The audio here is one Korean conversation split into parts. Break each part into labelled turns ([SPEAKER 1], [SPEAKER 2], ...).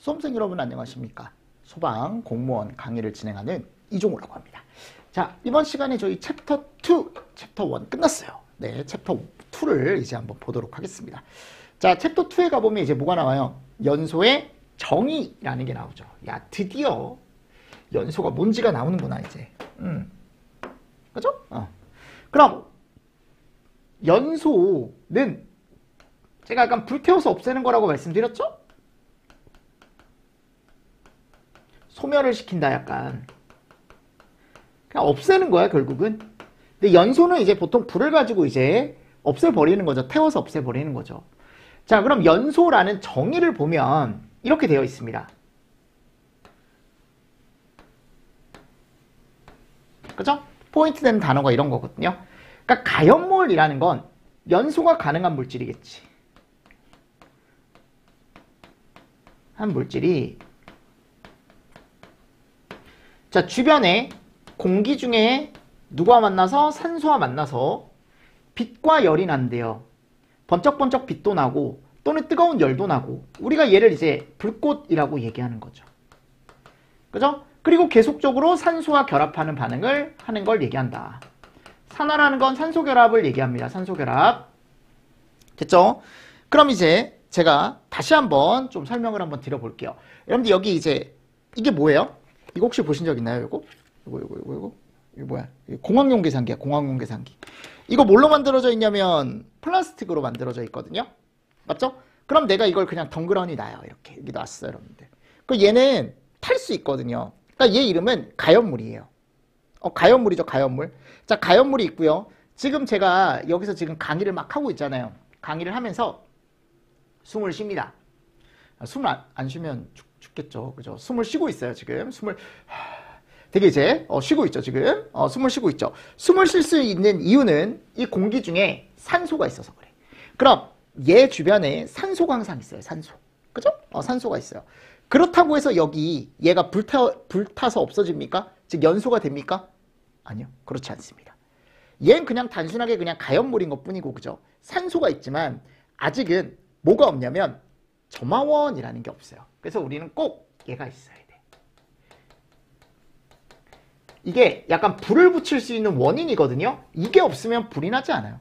[SPEAKER 1] 수험생 여러분 안녕하십니까? 소방 공무원 강의를 진행하는 이종호라고 합니다. 자, 이번 시간에 저희 챕터 2, 챕터 1 끝났어요. 네, 챕터 2를 이제 한번 보도록 하겠습니다. 자, 챕터 2에 가보면 이제 뭐가 나와요? 연소의 정의라는 게 나오죠. 야, 드디어 연소가 뭔지가 나오는구나, 이제. 그죠? 그럼 연소는 제가 약간 불태워서 없애는 거라고 말씀드렸죠? 소멸을 시킨다, 약간. 그냥 없애는 거야, 결국은. 근데 연소는 이제 보통 불을 가지고 이제 없애버리는 거죠. 태워서 없애버리는 거죠. 자, 그럼 연소라는 정의를 보면 이렇게 되어 있습니다. 그죠? 포인트 되는 단어가 이런 거거든요. 그러니까 가연몰이라는 건 연소가 가능한 물질이겠지. 한 물질이 자, 주변에 공기 중에 누가 만나서 산소와 만나서 빛과 열이 난대요. 번쩍번쩍 빛도 나고 또는 뜨거운 열도 나고 우리가 얘를 이제 불꽃이라고 얘기하는 거죠. 그죠? 그리고 계속적으로 산소와 결합하는 반응을 하는 걸 얘기한다. 산화라는 건 산소 결합을 얘기합니다. 산소 결합. 됐죠? 그럼 이제 제가 다시 한번 좀 설명을 한번 드려볼게요. 여러분들 여기 이제 이게 뭐예요? 이거 혹시 보신 적 있나요? 이거 뭐야? 공학용 계산기야, 공학용 계산기. 이거 뭘로 만들어져 있냐면 플라스틱으로 만들어져 있거든요. 맞죠? 그럼 내가 이걸 그냥 덩그러니 놔요. 이렇게 여기 놨어요, 여러분들. 그 얘는 탈 수 있거든요. 그러니까 얘 이름은 가연물이에요. 가연물이죠, 가연물. 자, 가연물이 있고요. 지금 제가 여기서 지금 강의를 막 하고 있잖아요. 강의를 하면서 숨을 쉽니다. 숨을 안 쉬면 죽겠죠. 그죠? 숨을 쉬고 있어요, 지금. 되게 이제 쉬고 있죠, 지금. 숨을 쉬고 있죠. 숨을 쉴 수 있는 이유는 이 공기 중에 산소가 있어서 그래. 그럼 얘 주변에 산소가 항상 있어요, 산소. 그죠? 산소가 있어요. 그렇다고 해서 여기 얘가 불타서 없어집니까? 즉 연소가 됩니까? 아니요, 그렇지 않습니다. 얘는 그냥 단순하게 그냥 가연물인 것 뿐이고, 그죠? 산소가 있지만 아직은 뭐가 없냐면 점화원이라는 게 없어요. 그래서 우리는 꼭 얘가 있어야 돼. 이게 약간 불을 붙일 수 있는 원인이거든요. 이게 없으면 불이 나지 않아요.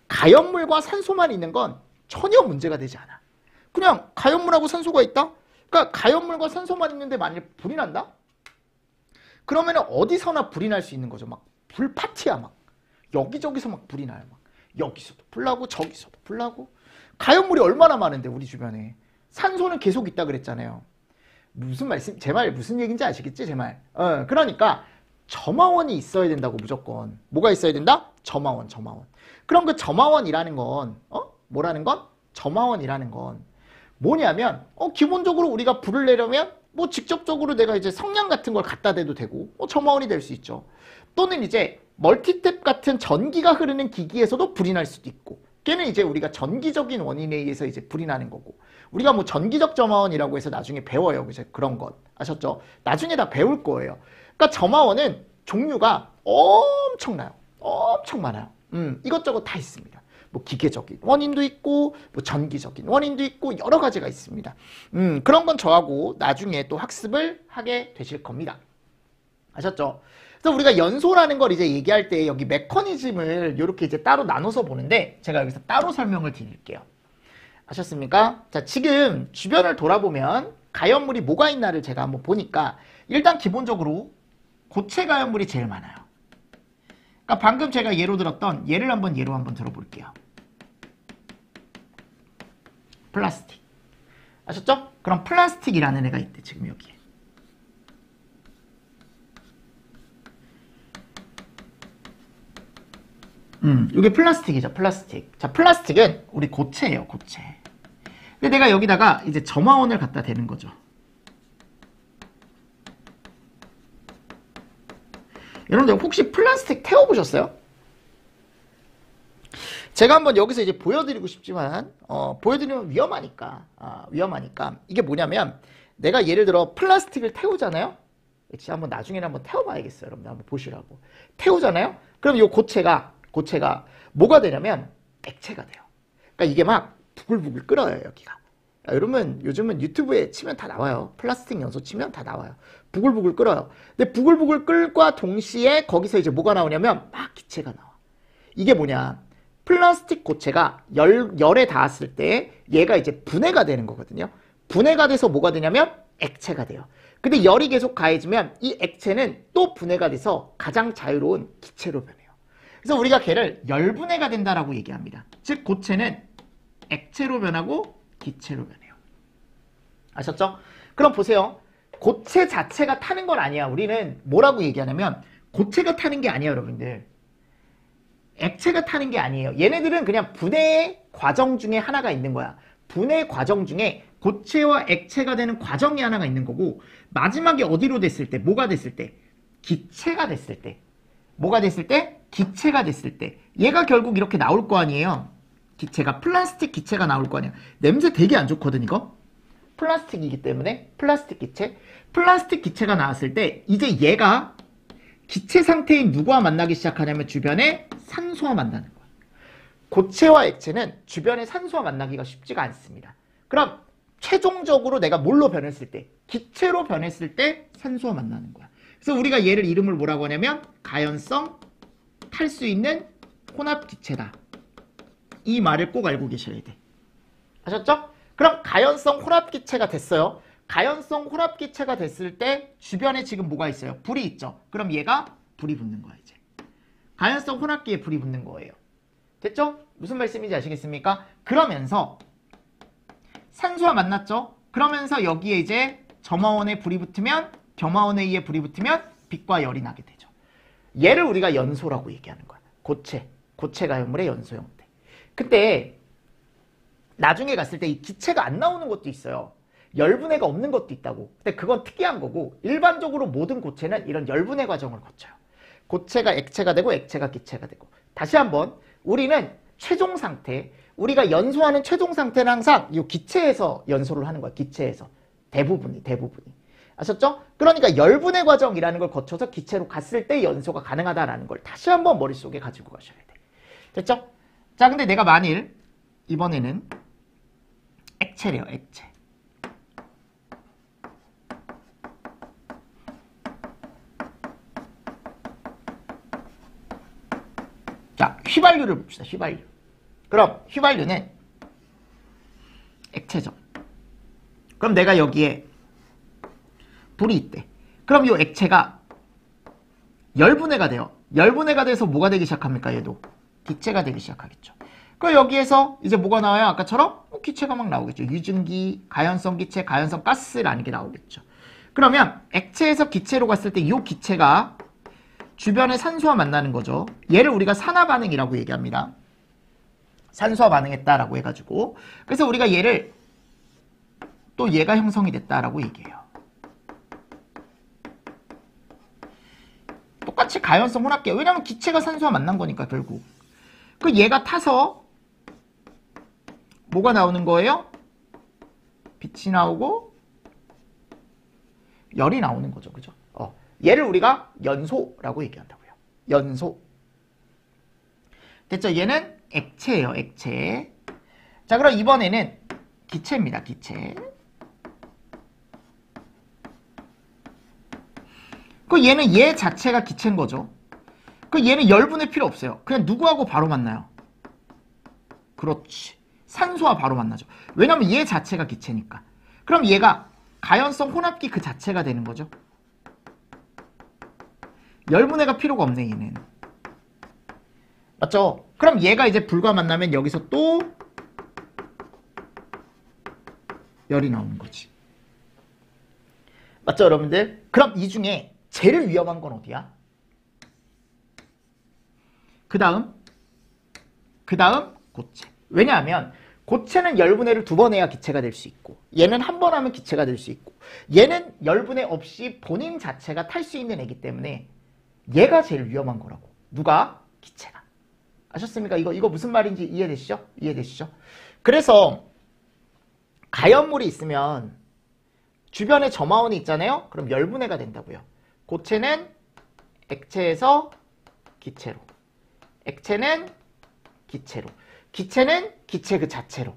[SPEAKER 1] 가연물과 산소만 있는 건 전혀 문제가 되지 않아. 그냥 가연물하고 산소가 있다? 그러니까 가연물과 산소만 있는데 만일 불이 난다? 그러면 어디서나 불이 날 수 있는 거죠. 막 불파티야, 막. 여기저기서 막 불이 나요. 막. 여기서도 불 나고 저기서도 불 나고. 가연물이 얼마나 많은데 우리 주변에. 산소는 계속 있다 그랬잖아요. 무슨 말씀, 제 말 무슨 얘기인지 아시겠지, 제 말. 그러니까 점화원이 있어야 된다고, 무조건. 뭐가 있어야 된다? 점화원, 점화원. 그럼 그 점화원이라는 건 뭐라는 건? 점화원이라는 건 뭐냐면 기본적으로 우리가 불을 내려면 뭐 직접적으로 내가 이제 성냥 같은 걸 갖다 대도 되고 점화원이 될 수 있죠. 또는 이제 멀티탭 같은 전기가 흐르는 기기에서도 불이 날 수도 있고, 걔는 이제 우리가 전기적인 원인에 의해서 이제 불이 나는 거고, 우리가 뭐 전기적 점화원이라고 해서 나중에 배워요. 이제 그런 것 아셨죠? 나중에 다 배울 거예요. 그러니까 점화원은 종류가 엄청나요. 엄청 많아요. 이것저것 다 있습니다. 뭐 기계적인 원인도 있고 뭐 전기적인 원인도 있고 여러 가지가 있습니다. 그런 건 저하고 나중에 또 학습을 하게 되실 겁니다. 아셨죠? 그래서 우리가 연소라는 걸 이제 얘기할 때 여기 메커니즘을 이렇게 이제 따로 나눠서 보는데 제가 여기서 따로 설명을 드릴게요. 아셨습니까? 자, 지금 주변을 돌아보면 가연물이 뭐가 있나를 제가 한번 보니까 일단 기본적으로 고체 가연물이 제일 많아요. 그러니까 방금 제가 예로 들었던 얘를 한번 예로 한번 들어볼게요. 플라스틱. 아셨죠? 그럼 플라스틱이라는 애가 있대, 지금 여기에. 이게 플라스틱이죠, 플라스틱. 자, 플라스틱은 우리 고체예요, 고체. 근데 내가 여기다가 이제 점화원을 갖다 대는 거죠. 여러분들 혹시 플라스틱 태워보셨어요? 제가 한번 여기서 이제 보여드리고 싶지만 보여드리면 위험하니까 이게 뭐냐면 내가 예를 들어 플라스틱을 태우잖아요. 진짜 한번 나중에는 한번 태워봐야겠어요. 여러분들 한번 보시라고. 태우잖아요. 그럼 이 고체가 뭐가 되냐면 액체가 돼요. 그러니까 이게 막 부글부글 끓어요, 여기가. 여러분 요즘은 유튜브에 치면 다 나와요. 플라스틱 연소 치면 다 나와요. 부글부글 끓어요. 근데 부글부글 끓과 동시에 거기서 이제 뭐가 나오냐면 막 기체가 나와. 이게 뭐냐? 플라스틱 고체가 열에 닿았을 때 얘가 이제 분해가 되는 거거든요. 분해가 돼서 뭐가 되냐면 액체가 돼요. 근데 열이 계속 가해지면 이 액체는 또 분해가 돼서 가장 자유로운 기체로 변해요. 그래서 우리가 걔를 열분해가 된다라고 얘기합니다. 즉 고체는 액체로 변하고 기체로 변해요. 아셨죠? 그럼 보세요. 고체 자체가 타는 건 아니야. 우리는 뭐라고 얘기하냐면 고체가 타는 게 아니에요, 여러분들. 액체가 타는 게 아니에요. 얘네들은 그냥 분해 과정 중에 하나가 있는 거야. 분해 과정 중에 고체와 액체가 되는 과정이 하나가 있는 거고 마지막에 어디로 됐을 때, 뭐가 됐을 때, 기체가 됐을 때, 뭐가 됐을 때, 기체가 됐을 때 얘가 결국 이렇게 나올 거 아니에요. 기체가, 플라스틱 기체가 나올 거 아니야. 냄새 되게 안 좋거든 이거. 플라스틱이기 때문에 플라스틱 기체. 플라스틱 기체가 나왔을 때 이제 얘가 기체 상태인 누구와 만나기 시작하냐면 주변에 산소와 만나는 거야. 고체와 액체는 주변에 산소와 만나기가 쉽지가 않습니다. 그럼 최종적으로 내가 뭘로 변했을 때? 기체로 변했을 때 산소와 만나는 거야. 그래서 우리가 얘를 이름을 뭐라고 하냐면 가연성 탈 수 있는 혼합기체다. 이 말을 꼭 알고 계셔야 돼. 아셨죠? 그럼 가연성 혼합기체가 됐어요. 가연성 혼합기체가 됐을 때 주변에 지금 뭐가 있어요? 불이 있죠? 그럼 얘가 불이 붙는 거야 이제. 가연성 혼합기에 불이 붙는 거예요. 됐죠? 무슨 말씀인지 아시겠습니까? 그러면서 산소와 만났죠? 그러면서 여기에 이제 점화원에 불이 붙으면 겸화원에 의해 불이 붙으면 빛과 열이 나게 되죠. 얘를 우리가 연소라고 얘기하는 거야. 고체 가연물의 연소 형태. 근데 나중에 갔을 때 이 기체가 안 나오는 것도 있어요. 열분해가 없는 것도 있다고. 근데 그건 특이한 거고 일반적으로 모든 고체는 이런 열분해 과정을 거쳐요. 고체가 액체가 되고 액체가 기체가 되고. 다시 한번 우리는 최종 상태, 우리가 연소하는 최종 상태는 항상 이 기체에서 연소를 하는 거야. 기체에서. 대부분이. 아셨죠? 그러니까 열분해 과정이라는 걸 거쳐서 기체로 갔을 때 연소가 가능하다라는 걸 다시 한번 머릿속에 가지고 가셔야 돼. 됐죠? 자, 근데 내가 만일 이번에는 액체래요. 액체. 자, 휘발유를 봅시다. 휘발유. 그럼 휘발유는 액체죠. 그럼 내가 여기에 불이 있대. 그럼 이 액체가 열분해가 돼요. 열분해가 돼서 뭐가 되기 시작합니까? 얘도 기체가 되기 시작하겠죠. 그럼 여기에서 이제 뭐가 나와요? 아까처럼 기체가 막 나오겠죠. 유증기, 가연성 기체, 가연성 가스라는 게 나오겠죠. 그러면 액체에서 기체로 갔을 때 이 기체가 주변의 산소와 만나는 거죠. 얘를 우리가 산화 반응이라고 얘기합니다. 산소와 반응했다라고 해가지고. 그래서 우리가 얘를 또 얘가 형성이 됐다라고 얘기해요. 똑같이 가연성 혼합기야. 왜냐면 기체가 산소와 만난 거니까 결국. 그 얘가 타서 뭐가 나오는 거예요? 빛이 나오고 열이 나오는 거죠. 그죠? 얘를 우리가 연소라고 얘기한다고요. 연소. 됐죠? 얘는 액체예요. 액체. 자, 그럼 이번에는 기체입니다. 기체. 그 얘는 얘 자체가 기체인 거죠. 그 얘는 열분해 필요 없어요. 그냥 누구하고 바로 만나요? 그렇지. 산소와 바로 만나죠. 왜냐면 얘 자체가 기체니까. 그럼 얘가 가연성 혼합기 그 자체가 되는 거죠. 열분해가 필요가 없네 얘는. 맞죠? 그럼 얘가 이제 불과 만나면 여기서 또 열이 나오는 거지. 맞죠 여러분들? 그럼 이 중에 제일 위험한 건 어디야? 그 다음 고체. 왜냐하면 고체는 열분해를 2번 해야 기체가 될 수 있고 얘는 한 번 하면 기체가 될 수 있고 얘는 열분해 없이 본인 자체가 탈 수 있는 애기 때문에 얘가 제일 위험한 거라고. 누가? 기체가. 아셨습니까? 이거 무슨 말인지 이해되시죠? 이해되시죠? 그래서 가연물이 있으면 주변에 점화원이 있잖아요? 그럼 열분해가 된다고요. 고체는 액체에서 기체로. 액체는 기체로. 기체는 기체 그 자체로.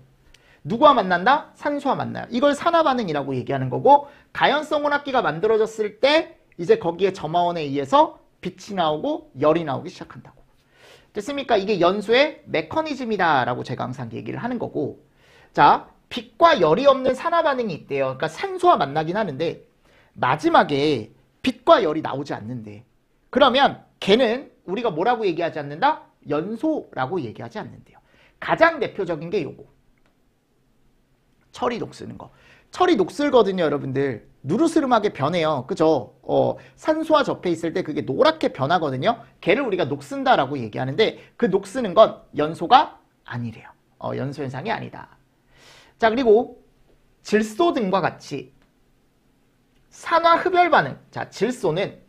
[SPEAKER 1] 누구와 만난다? 산소와 만나요. 이걸 산화반응이라고 얘기하는 거고, 가연성 혼합기가 만들어졌을 때 이제 거기에 점화원에 의해서 빛이 나오고 열이 나오기 시작한다고. 됐습니까? 이게 연소의 메커니즘이다 라고 제가 항상 얘기를 하는 거고, 자, 빛과 열이 없는 산화반응이 있대요. 그러니까 산소와 만나긴 하는데 마지막에 빛과 열이 나오지 않는데, 그러면 걔는 우리가 뭐라고 얘기하지 않는다? 연소라고 얘기하지 않는데요. 가장 대표적인 게 요거. 철이 녹쓰는 거. 철이 녹슬거든요, 여러분들. 누르스름하게 변해요. 그죠? 산소와 접해 있을 때 그게 노랗게 변하거든요. 걔를 우리가 녹슨다라고 얘기하는데, 그 녹쓰는 건 연소가 아니래요. 연소 현상이 아니다. 자, 그리고 질소 등과 같이 산화 흡열 반응. 자, 질소는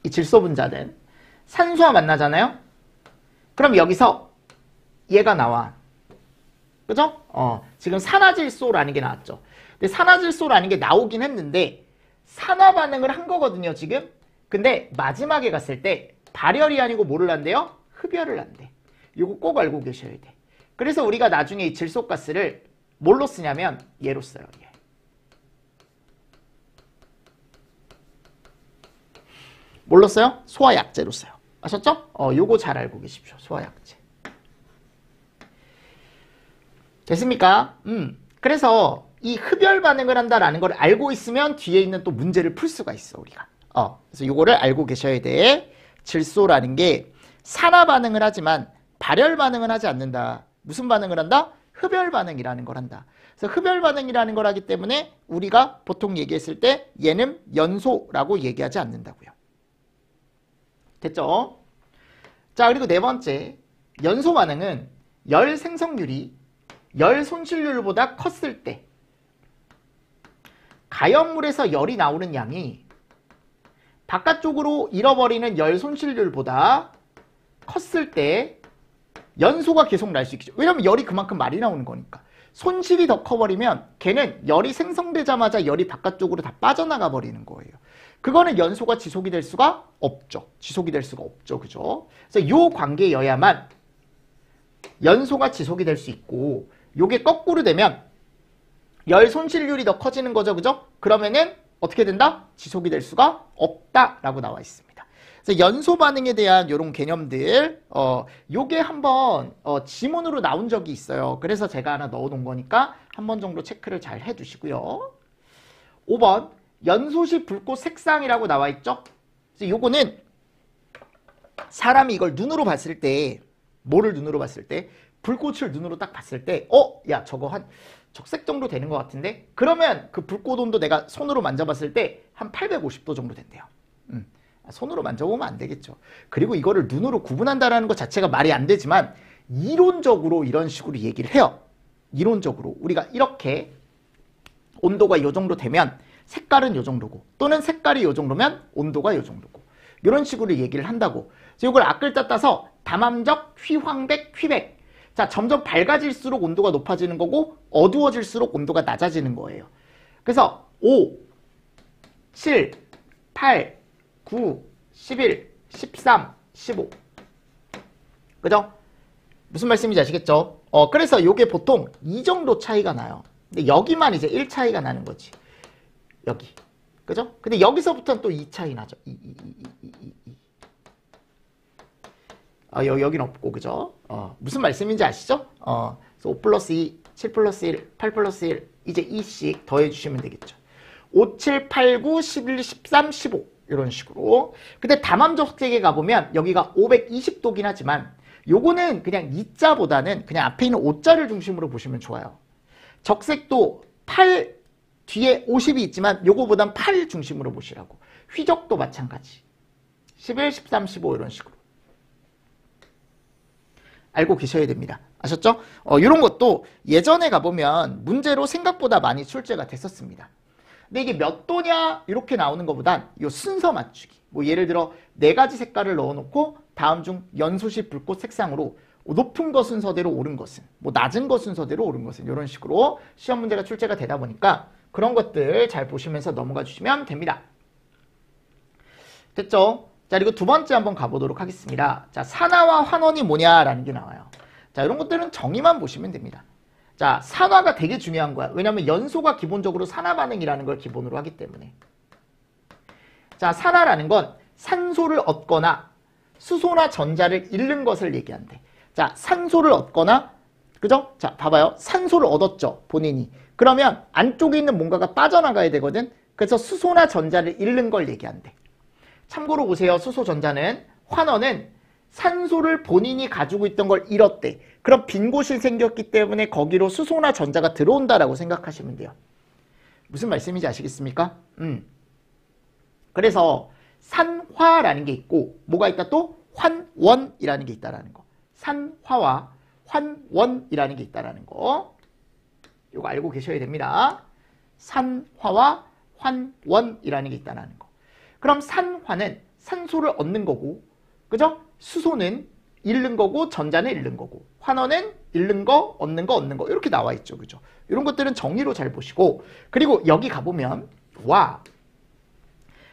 [SPEAKER 1] 이 질소 분자는 산소와 만나잖아요. 그럼 여기서 얘가 나와. 그죠? 지금 산화질소라는 게 나왔죠. 근데 산화질소라는 게 나오긴 했는데 산화 반응을 한 거거든요, 지금. 근데 마지막에 갔을 때 발열이 아니고 뭐를 한대요? 흡열을 한대. 이거 꼭 알고 계셔야 돼. 그래서 우리가 나중에 이 질소가스를 뭘로 쓰냐면 얘로 써요. 얘. 뭘로 써요? 소화약제로 써요. 아셨죠? 요거 잘 알고 계십시오. 소화약제. 됐습니까? 그래서 이 흡열 반응을 한다라는 걸 알고 있으면 뒤에 있는 또 문제를 풀 수가 있어, 우리가. 그래서 요거를 알고 계셔야 돼. 질소라는 게 산화 반응을 하지만 발열 반응은 하지 않는다. 무슨 반응을 한다? 흡열 반응이라는 걸 한다. 그래서 흡열 반응이라는 걸 하기 때문에 우리가 보통 얘기했을 때 얘는 연소라고 얘기하지 않는다고요. 됐죠? 자, 그리고 네 번째, 연소 반응은 열 생성률이 열 손실률보다 컸을 때 가연물에서 열이 나오는 양이 바깥쪽으로 잃어버리는 열 손실률보다 컸을 때 연소가 계속 날 수 있겠죠. 왜냐면 열이 그만큼 많이 나오는 거니까. 손실이 더 커버리면 걔는 열이 생성되자마자 열이 바깥쪽으로 다 빠져나가 버리는 거예요. 그거는 연소가 지속이 될 수가 없죠. 지속이 될 수가 없죠. 그죠? 그래서 요 관계여야만 연소가 지속이 될 수 있고, 요게 거꾸로 되면 열 손실률이 더 커지는 거죠. 그죠? 그러면은 어떻게 된다? 지속이 될 수가 없다라고 나와 있습니다. 그래서 연소 반응에 대한 이런 개념들, 요게 한번 지문으로 나온 적이 있어요. 그래서 제가 하나 넣어놓은 거니까 한 번 정도 체크를 잘 해두시고요. 5번 연소시 불꽃 색상이라고 나와 있죠. 그래서 요거는 사람이 이걸 눈으로 봤을 때, 뭐를 눈으로 봤을 때, 불꽃을 눈으로 딱 봤을 때, 야, 저거 한 적색 정도 되는 것 같은데? 그러면 그 불꽃 온도 내가 손으로 만져봤을 때 한 850도 정도 된대요. 손으로 만져보면 안 되겠죠. 그리고 이거를 눈으로 구분한다라는 것 자체가 말이 안 되지만 이론적으로 이런 식으로 얘기를 해요. 이론적으로 우리가 이렇게 온도가 이 정도 되면 색깔은 이 정도고, 또는 색깔이 이 정도면 온도가 이 정도고, 이런 식으로 얘기를 한다고. 그래서 이걸 앞글자 따서 다맘적, 휘황백, 휘백. 자, 점점 밝아질수록 온도가 높아지는 거고 어두워질수록 온도가 낮아지는 거예요. 그래서 5, 7, 8, 9, 11, 13, 15. 그죠? 무슨 말씀인지 아시겠죠? 그래서 요게 보통 이 정도 차이가 나요. 근데 여기만 이제 1 차이가 나는 거지. 여기. 그죠? 근데 여기서부터는 또 2 차이 나죠. 여긴 없고, 그죠? 무슨 말씀인지 아시죠? 그래서 5 플러스 2, 7 플러스 1, 8 플러스 1, 이제 2씩 더해주시면 되겠죠. 5, 7, 8, 9, 11, 13, 15. 이런 식으로. 근데 다맘적색에 가보면 여기가 520도긴 하지만 요거는 그냥 2자보다는 그냥 앞에 있는 5자를 중심으로 보시면 좋아요. 적색도 8 뒤에 50이 있지만 요거보단 8 중심으로 보시라고. 휘적도 마찬가지. 11, 13, 15 이런 식으로. 알고 계셔야 됩니다. 아셨죠? 이런 것도 예전에 가보면 문제로 생각보다 많이 출제가 됐었습니다. 근데 이게 몇 도냐 이렇게 나오는 것보단 이 순서 맞추기. 뭐 예를 들어 4가지 색깔을 넣어놓고 다음 중 연소시 불꽃 색상으로 높은 거 순서대로 옳은 것은, 뭐 낮은 거 순서대로 옳은 것은, 이런 식으로 시험 문제가 출제가 되다 보니까 그런 것들 잘 보시면서 넘어가 주시면 됩니다. 됐죠? 자, 그리고 두 번째 한번 가보도록 하겠습니다. 자, 산화와 환원이 뭐냐라는 게 나와요. 자, 이런 것들은 정의만 보시면 됩니다. 자, 산화가 되게 중요한 거야. 왜냐하면 연소가 기본적으로 산화 반응이라는 걸 기본으로 하기 때문에. 자, 산화라는 건 산소를 얻거나 수소나 전자를 잃는 것을 얘기한대. 자, 산소를 얻거나, 그죠? 자, 봐봐요. 산소를 얻었죠, 본인이. 그러면 안쪽에 있는 뭔가가 빠져나가야 되거든. 그래서 수소나 전자를 잃는 걸 얘기한대. 참고로 보세요. 수소, 전자는, 환원은 산소를 본인이 가지고 있던 걸 잃었대. 그럼 빈 곳이 생겼기 때문에 거기로 수소나 전자가 들어온다라고 생각하시면 돼요. 무슨 말씀인지 아시겠습니까? 그래서 산화라는 게 있고 뭐가 있다 또? 환원이라는 게 있다라는 거. 산화와 환원이라는 게 있다라는 거. 이거 알고 계셔야 됩니다. 산화와 환원이라는 게 있다라는 거. 그럼 산화는 산소를 얻는 거고, 그죠? 수소는 잃는 거고, 전자는 잃는 거고, 환원은 잃는 거, 얻는 거 이렇게 나와 있죠, 그죠? 이런 것들은 정의로 잘 보시고, 그리고 여기 가보면 와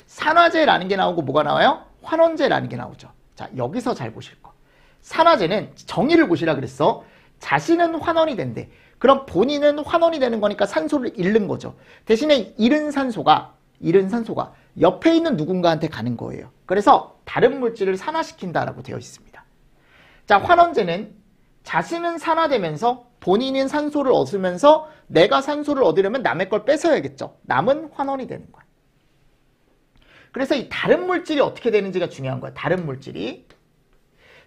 [SPEAKER 1] 산화제라는 게 나오고 뭐가 나와요? 환원제라는 게 나오죠. 자, 여기서 잘 보실 거. 산화제는 정의를 보시라 그랬어. 자신은 환원이 된대. 그럼 본인은 환원이 되는 거니까 산소를 잃는 거죠. 대신에 잃은 산소가 옆에 있는 누군가한테 가는 거예요. 그래서 다른 물질을 산화시킨다라고 되어 있습니다. 자, 환원제는 자신은 산화되면서 본인은 산소를 얻으면서 내가 산소를 얻으려면 남의 걸 뺏어야겠죠. 남은 환원이 되는 거야. 그래서 이 다른 물질이 어떻게 되는지가 중요한 거야. 다른 물질이.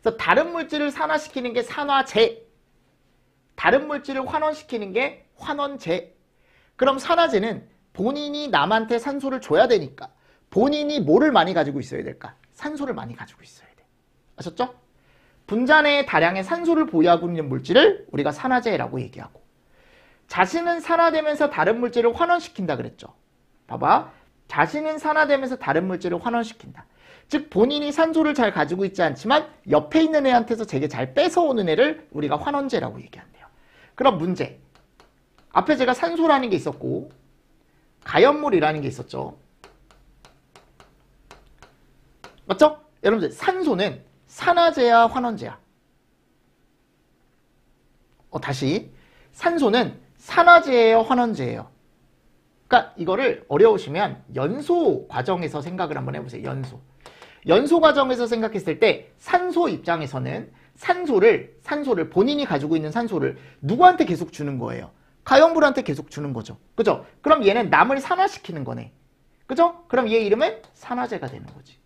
[SPEAKER 1] 그래서 다른 물질을 산화시키는 게 산화제. 다른 물질을 환원시키는 게 환원제. 그럼 산화제는 본인이 남한테 산소를 줘야 되니까 본인이 뭐를 많이 가지고 있어야 될까? 산소를 많이 가지고 있어야 돼. 아셨죠? 분자 내에 다량의 산소를 보유하고 있는 물질을 우리가 산화제라고 얘기하고, 자신은 산화되면서 다른 물질을 환원시킨다 그랬죠. 봐봐. 자신은 산화되면서 다른 물질을 환원시킨다. 즉 본인이 산소를 잘 가지고 있지 않지만 옆에 있는 애한테서 되게 잘 뺏어오는 애를 우리가 환원제라고 얘기한대요. 그럼 문제. 앞에 제가 산소라는 게 있었고 가연물이라는 게 있었죠. 맞죠? 여러분들 산소는 산화제야 환원제야? 다시. 산소는 산화제예요 환원제예요? 그러니까 이거를 어려우시면 연소 과정에서 생각을 한번 해보세요. 연소 과정에서 생각했을 때 산소 입장에서는 산소를 본인이 가지고 있는 산소를 누구한테 계속 주는 거예요? 가연물한테 계속 주는 거죠. 그죠? 그럼 얘는 남을 산화시키는 거네. 그죠? 그럼 얘 이름은 산화제가 되는 거지.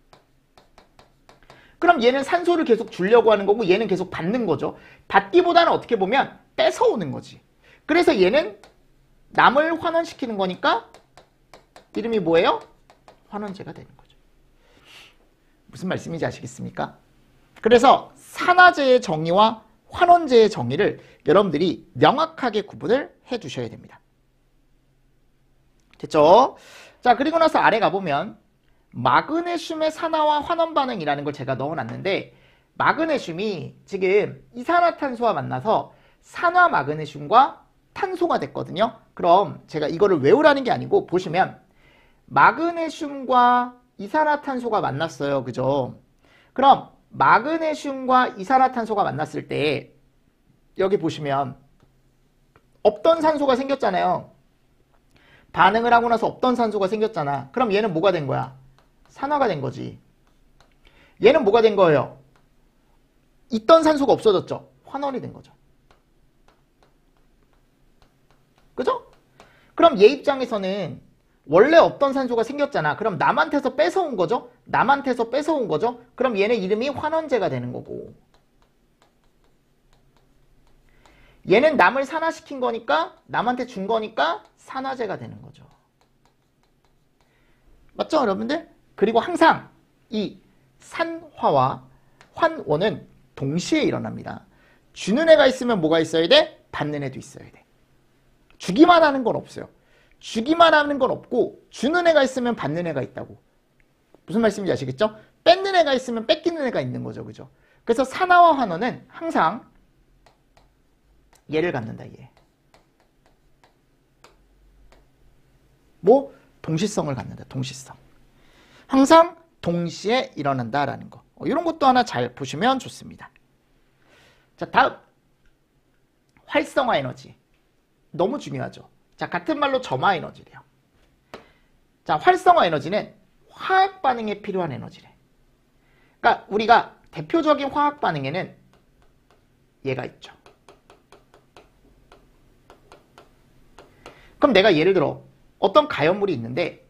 [SPEAKER 1] 그럼 얘는 산소를 계속 주려고 하는 거고 얘는 계속 받는 거죠. 받기보다는 어떻게 보면 뺏어오는 거지. 그래서 얘는 남을 환원시키는 거니까 이름이 뭐예요? 환원제가 되는 거죠. 무슨 말씀인지 아시겠습니까? 그래서 산화제의 정의와 환원제의 정의를 여러분들이 명확하게 구분을 해두셔야 됩니다. 됐죠? 자, 그리고 나서 아래 가보면 마그네슘의 산화와 환원 반응이라는 걸 제가 넣어놨는데, 마그네슘이 지금 이산화탄소와 만나서 산화 마그네슘과 탄소가 됐거든요. 그럼 제가 이거를 외우라는 게 아니고 보시면 마그네슘과 이산화탄소가 만났어요. 그죠? 그럼 마그네슘과 이산화탄소가 만났을 때 여기 보시면 없던 산소가 생겼잖아요. 반응을 하고 나서 없던 산소가 생겼잖아. 그럼 얘는 뭐가 된 거야? 산화가 된 거지. 얘는 뭐가 된 거예요? 있던 산소가 없어졌죠. 환원이 된 거죠. 그죠? 그럼 얘 입장에서는 원래 없던 산소가 생겼잖아. 그럼 남한테서 뺏어온 거죠? 남한테서 뺏어온 거죠? 그럼 얘는 이름이 환원제가 되는 거고, 얘는 남을 산화시킨 거니까, 남한테 준 거니까 산화제가 되는 거죠. 맞죠, 여러분들? 그리고 항상 이 산화와 환원은 동시에 일어납니다. 주는 애가 있으면 뭐가 있어야 돼? 받는 애도 있어야 돼. 주기만 하는 건 없어요. 주기만 하는 건 없고 주는 애가 있으면 받는 애가 있다고. 무슨 말씀인지 아시겠죠? 뺏는 애가 있으면 뺏기는 애가 있는 거죠. 그죠? 그래서 산화와 환원은 항상 얘를 갖는다. 얘. 뭐? 동시성을 갖는다. 동시성. 항상 동시에 일어난다라는 거. 이런 것도 하나 잘 보시면 좋습니다. 자, 다음 활성화 에너지. 너무 중요하죠. 자, 같은 말로 점화 에너지래요. 자, 활성화 에너지는 화학 반응에 필요한 에너지래. 그러니까 우리가 대표적인 화학 반응에는 얘가 있죠. 그럼 내가 예를 들어 어떤 가연물이 있는데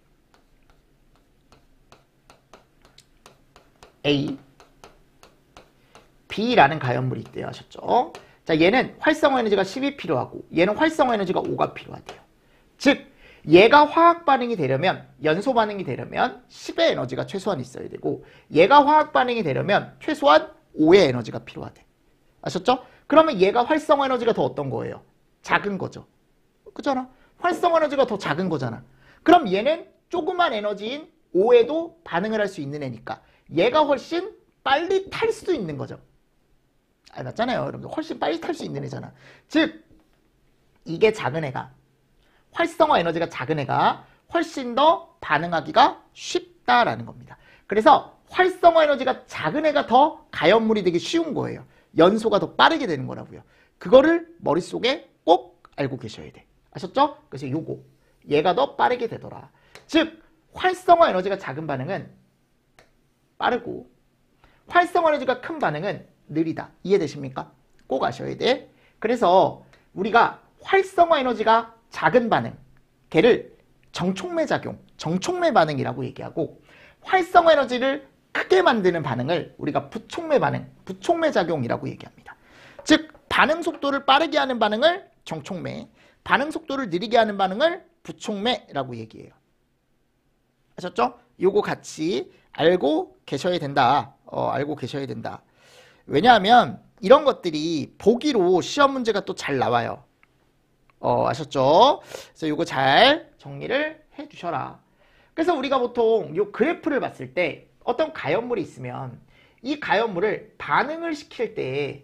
[SPEAKER 1] A, B라는 가연물이 있대요. 하셨죠? 자, 얘는 활성화 에너지가 10이 필요하고 얘는 활성화 에너지가 5가 필요하대요. 즉 얘가 화학 반응이 되려면, 연소 반응이 되려면 10의 에너지가 최소한 있어야 되고 얘가 화학 반응이 되려면 최소한 5의 에너지가 필요하대. 아셨죠? 그러면 얘가 활성화 에너지가 더 어떤 거예요? 작은 거죠. 그잖아. 활성화 에너지가 더 작은 거잖아. 그럼 얘는 조그만 에너지인 5에도 반응을 할 수 있는 애니까 얘가 훨씬 빨리 탈 수도 있는 거죠. 맞잖아요. 여러분들 훨씬 빨리 탈 수 있는 애잖아. 즉 이게 작은 애가, 활성화 에너지가 작은 애가 훨씬 더 반응하기가 쉽다라는 겁니다. 그래서 활성화 에너지가 작은 애가 더 가연물이 되기 쉬운 거예요. 연소가 더 빠르게 되는 거라고요. 그거를 머릿속에 꼭 알고 계셔야 돼. 아셨죠? 그래서 요거 얘가 더 빠르게 되더라. 즉 활성화 에너지가 작은 반응은 빠르고 활성화 에너지가 큰 반응은 느리다. 이해되십니까? 꼭 아셔야 돼. 그래서 우리가 활성화 에너지가 작은 반응, 걔를 정촉매 작용, 정촉매 반응이라고 얘기하고 활성화 에너지를 크게 만드는 반응을 우리가 부촉매 반응, 부촉매 작용이라고 얘기합니다. 즉 반응 속도를 빠르게 하는 반응을 정촉매, 반응 속도를 느리게 하는 반응을 부촉매라고 얘기해요. 아셨죠? 요거 같이 알고 계셔야 된다. 알고 계셔야 된다. 왜냐하면 이런 것들이 보기로 시험 문제가 또 잘 나와요. 아셨죠? 그래서 요거 잘 정리를 해 주셔라. 그래서 우리가 보통 요 그래프를 봤을 때 어떤 가연물이 있으면 이 가연물을 반응을 시킬 때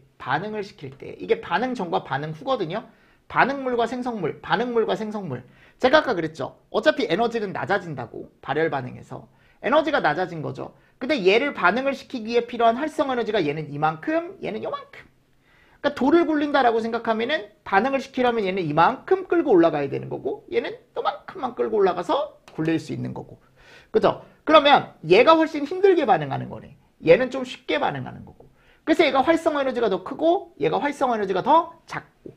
[SPEAKER 1] 이게 반응 전과 반응 후거든요. 반응물과 생성물, 반응물과 생성물. 제가 아까 그랬죠. 어차피 에너지는 낮아진다고, 발열 반응에서. 에너지가 낮아진 거죠. 근데 얘를 반응을 시키기 위해 필요한 활성 에너지가 얘는 이만큼, 얘는 요만큼. 그러니까 돌을 굴린다라고 생각하면은 반응을 시키려면 얘는 이만큼 끌고 올라가야 되는 거고 얘는 요만큼만 끌고 올라가서 굴릴 수 있는 거고. 그죠? 그러면 얘가 훨씬 힘들게 반응하는 거네. 얘는 좀 쉽게 반응하는 거고. 그래서 얘가 활성 에너지가 더 크고 얘가 활성 에너지가 더 작고.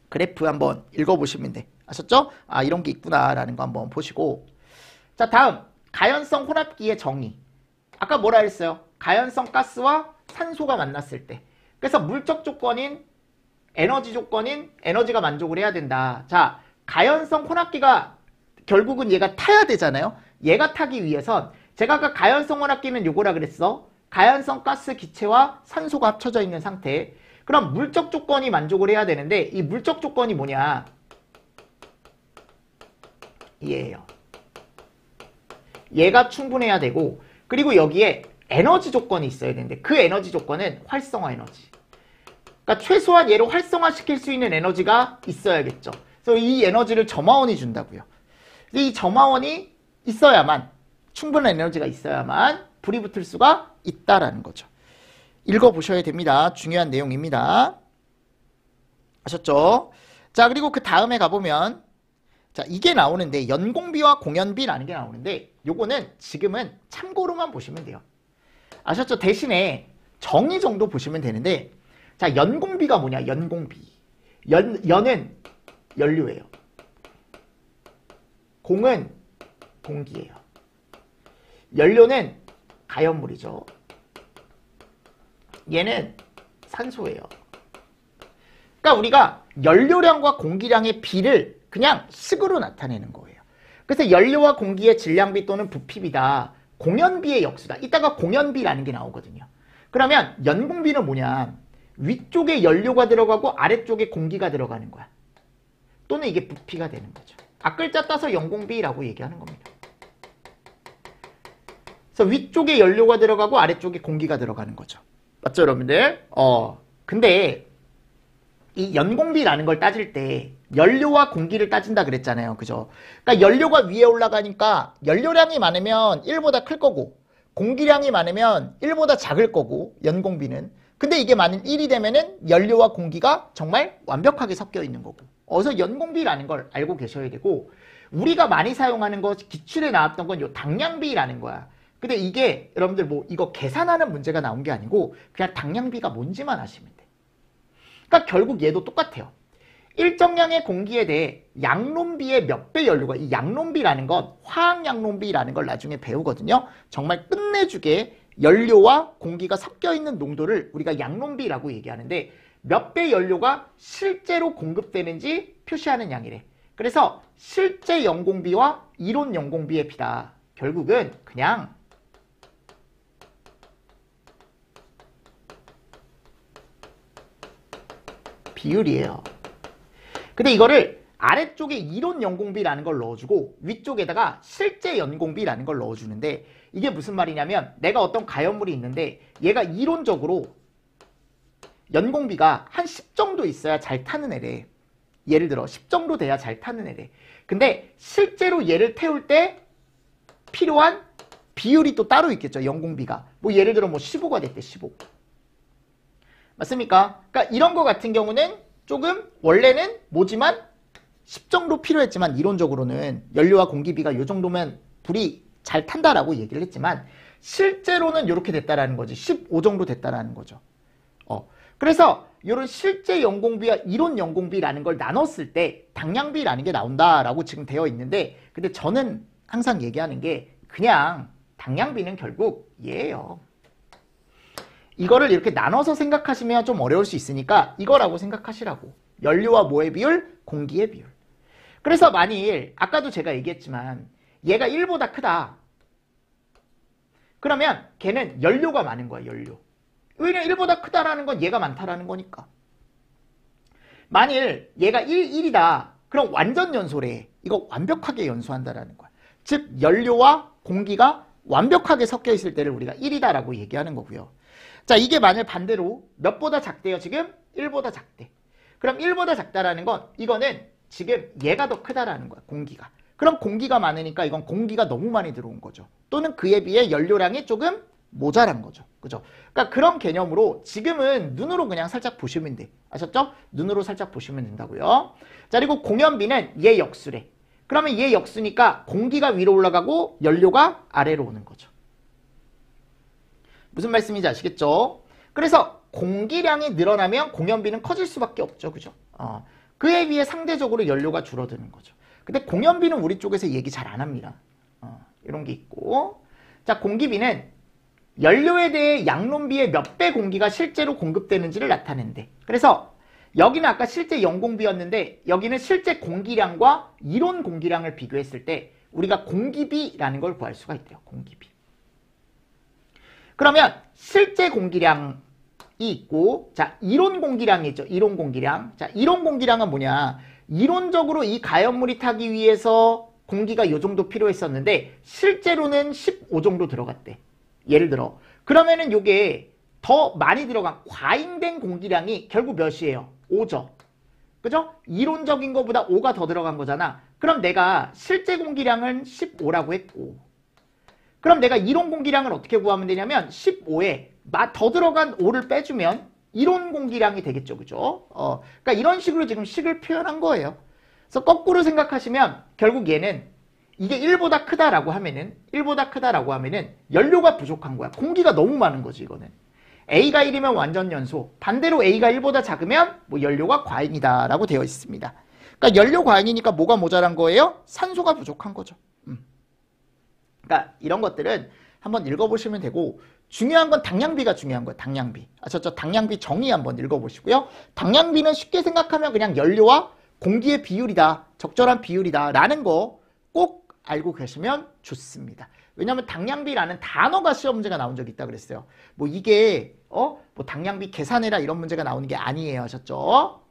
[SPEAKER 1] 그래프 한번 읽어보시면 돼. 아셨죠? 아, 이런 게 있구나라는 거 한번 보시고. 자, 다음 가연성 혼합기의 정의. 아까 뭐라 했어요? 가연성 가스와 산소가 만났을 때. 그래서 물적 조건인 에너지 조건인 에너지가 만족을 해야 된다. 자, 가연성 혼합기가 결국은 얘가 타야 되잖아요. 얘가 타기 위해선 제가 아까 가연성 혼합기는 요거라 그랬어. 가연성 가스 기체와 산소가 합쳐져 있는 상태. 그럼 물적 조건이 만족을 해야 되는데 이 물적 조건이 뭐냐? 얘예요. 얘가 충분해야 되고 그리고 여기에 에너지 조건이 있어야 되는데 그 에너지 조건은 활성화 에너지. 그러니까 최소한 얘를 활성화시킬 수 있는 에너지가 있어야겠죠. 그래서 이 에너지를 점화원이 준다고요. 이 점화원이 있어야만, 충분한 에너지가 있어야만 불이 붙을 수가 있다라는 거죠. 읽어보셔야 됩니다. 중요한 내용입니다. 아셨죠? 자, 그리고 그 다음에 가보면 자, 이게 나오는데 연공비와 공연비라는 게 나오는데 요거는 지금은 참고로만 보시면 돼요. 아셨죠? 대신에 정의 정도 보시면 되는데 자, 연공비가 뭐냐? 연공비. 연은 연료예요. 공은 공기예요. 연료는 가연물이죠. 얘는 산소예요. 그러니까 우리가 연료량과 공기량의 비를 그냥 식으로 나타내는 거예요. 그래서 연료와 공기의 질량비 또는 부피비다. 공연비의 역수다. 이따가 공연비라는 게 나오거든요. 그러면 연공비는 뭐냐? 위쪽에 연료가 들어가고 아래쪽에 공기가 들어가는 거야. 또는 이게 부피가 되는 거죠. 앞글자 따서 연공비라고 얘기하는 겁니다. 그래서 위쪽에 연료가 들어가고 아래쪽에 공기가 들어가는 거죠. 맞죠, 여러분들? 근데 이 연공비라는 걸 따질 때 연료와 공기를 따진다 그랬잖아요. 그죠? 그러니까 연료가 위에 올라가니까 연료량이 많으면 1보다 클 거고 공기량이 많으면 1보다 작을 거고 연공비는. 근데 이게 만일 1이 되면은 연료와 공기가 정말 완벽하게 섞여 있는 거고. 어서 연공비라는 걸 알고 계셔야 되고, 우리가 많이 사용하는 거 기출에 나왔던 건 요 당량비라는 거야. 근데 이게 여러분들 뭐 이거 계산하는 문제가 나온 게 아니고 그냥 당량비가 뭔지만 아시면 돼. 그러니까 결국 얘도 똑같아요. 일정량의 공기에 대해 양론비의 몇 배 연료가, 이 양론비라는 건 화학양론비라는 걸 나중에 배우거든요. 정말 끝내주게 연료와 공기가 섞여 있는 농도를 우리가 양론비라고 얘기하는데 몇 배 연료가 실제로 공급되는지 표시하는 양이래. 그래서 실제 연공비와 이론 연공비의 비다. 결국은 그냥 비율이에요. 근데 이거를 아래쪽에 이론 연공비라는 걸 넣어주고 위쪽에다가 실제 연공비라는 걸 넣어주는데, 이게 무슨 말이냐면 내가 어떤 가연물이 있는데 얘가 이론적으로 연공비가 한 10 정도 있어야 잘 타는 애래. 예를 들어 10 정도 돼야 잘 타는 애래. 근데 실제로 얘를 태울 때 필요한 비율이 또 따로 있겠죠. 연공비가. 뭐 예를 들어 뭐 15가 됐대. 15. 맞습니까? 그러니까 이런 거 같은 경우는 조금 원래는 뭐지만 10 정도 필요했지만 이론적으로는 연료와 공기비가 이 정도면 불이 잘 탄다라고 얘기를 했지만 실제로는 이렇게 됐다라는 거지. 15 정도 됐다라는 거죠. 그래서 이런 실제 연공비와 이론 연공비라는 걸 나눴을 때 당량비라는 게 나온다라고 지금 되어 있는데, 근데 저는 항상 얘기하는 게 그냥 당량비는 결국 얘예요. 이거를 이렇게 나눠서 생각하시면 좀 어려울 수 있으니까 이거라고 생각하시라고. 연료와 뭐의 비율? 공기의 비율. 그래서 만일 아까도 제가 얘기했지만 얘가 1보다 크다. 그러면 걔는 연료가 많은 거야. 연료. 왜냐면 1보다 크다라는 건 얘가 많다라는 거니까. 만일 얘가 1이다. 그럼 완전 연소래. 이거 완벽하게 연소한다라는 거야. 즉 연료와 공기가 완벽하게 섞여 있을 때를 우리가 1이다라고 얘기하는 거고요. 자, 이게 만일 반대로 몇보다 작대요? 지금 1보다 작대. 그럼 1보다 작다라는 건 이거는 지금 얘가 더 크다라는 거야. 공기가. 그럼 공기가 많으니까 이건 공기가 너무 많이 들어온 거죠. 또는 그에 비해 연료량이 조금 모자란 거죠. 그죠? 그러니까 그런 개념으로 지금은 눈으로 그냥 살짝 보시면 돼. 아셨죠? 눈으로 살짝 보시면 된다고요. 자, 그리고 공연비는 얘 역수래. 그러면 얘 역수니까 공기가 위로 올라가고 연료가 아래로 오는 거죠. 무슨 말씀인지 아시겠죠? 그래서 공기량이 늘어나면 공연비는 커질 수밖에 없죠. 그죠? 그에 비해 상대적으로 연료가 줄어드는 거죠. 근데 공연비는 우리 쪽에서 얘기 잘 안 합니다. 이런 게 있고. 자, 공기비는 연료에 대해 양론비의 몇 배 공기가 실제로 공급되는지를 나타낸대. 그래서 여기는 아까 실제 연공비였는데 여기는 실제 공기량과 이론 공기량을 비교했을 때 우리가 공기비라는 걸 구할 수가 있대요. 공기비. 그러면 실제 공기량이 있고, 자, 이론 공기량이 있죠. 이론 공기량. 자, 이론 공기량은 뭐냐? 이론적으로 이 가연물이 타기 위해서 공기가 요 정도 필요했었는데 실제로는 15 정도 들어갔대. 예를 들어. 그러면은 요게 더 많이 들어간 과잉된 공기량이 결국 몇이에요? 5죠. 그죠? 이론적인 것보다 5가 더 들어간 거잖아. 그럼 내가 실제 공기량은 15라고 했고, 그럼 내가 이론 공기량을 어떻게 구하면 되냐면 15에 더 들어간 5를 빼주면 이론 공기량이 되겠죠. 그죠? 그러니까 이런 식으로 지금 식을 표현한 거예요. 그래서 거꾸로 생각하시면 결국 얘는 이게 1보다 크다라고 하면은 연료가 부족한 거야. 공기가 너무 많은 거지, 이거는. A가 1이면 완전 연소. 반대로 A가 1보다 작으면 뭐 연료가 과잉이다라고 되어 있습니다. 그러니까 연료 과잉이니까 뭐가 모자란 거예요? 산소가 부족한 거죠. 그러니까 이런 것들은 한번 읽어보시면 되고, 중요한 건 당량비가 중요한 거예요. 당량비. 아셨죠? 당량비 정의 한번 읽어보시고요. 당량비는 쉽게 생각하면 그냥 연료와 공기의 비율이다. 적절한 비율이다. 라는 거 꼭 알고 계시면 좋습니다. 왜냐하면 당량비라는 단어가 시험 문제가 나온 적이 있다 그랬어요. 뭐 이게 뭐 당량비 계산해라 이런 문제가 나오는 게 아니에요. 아셨죠?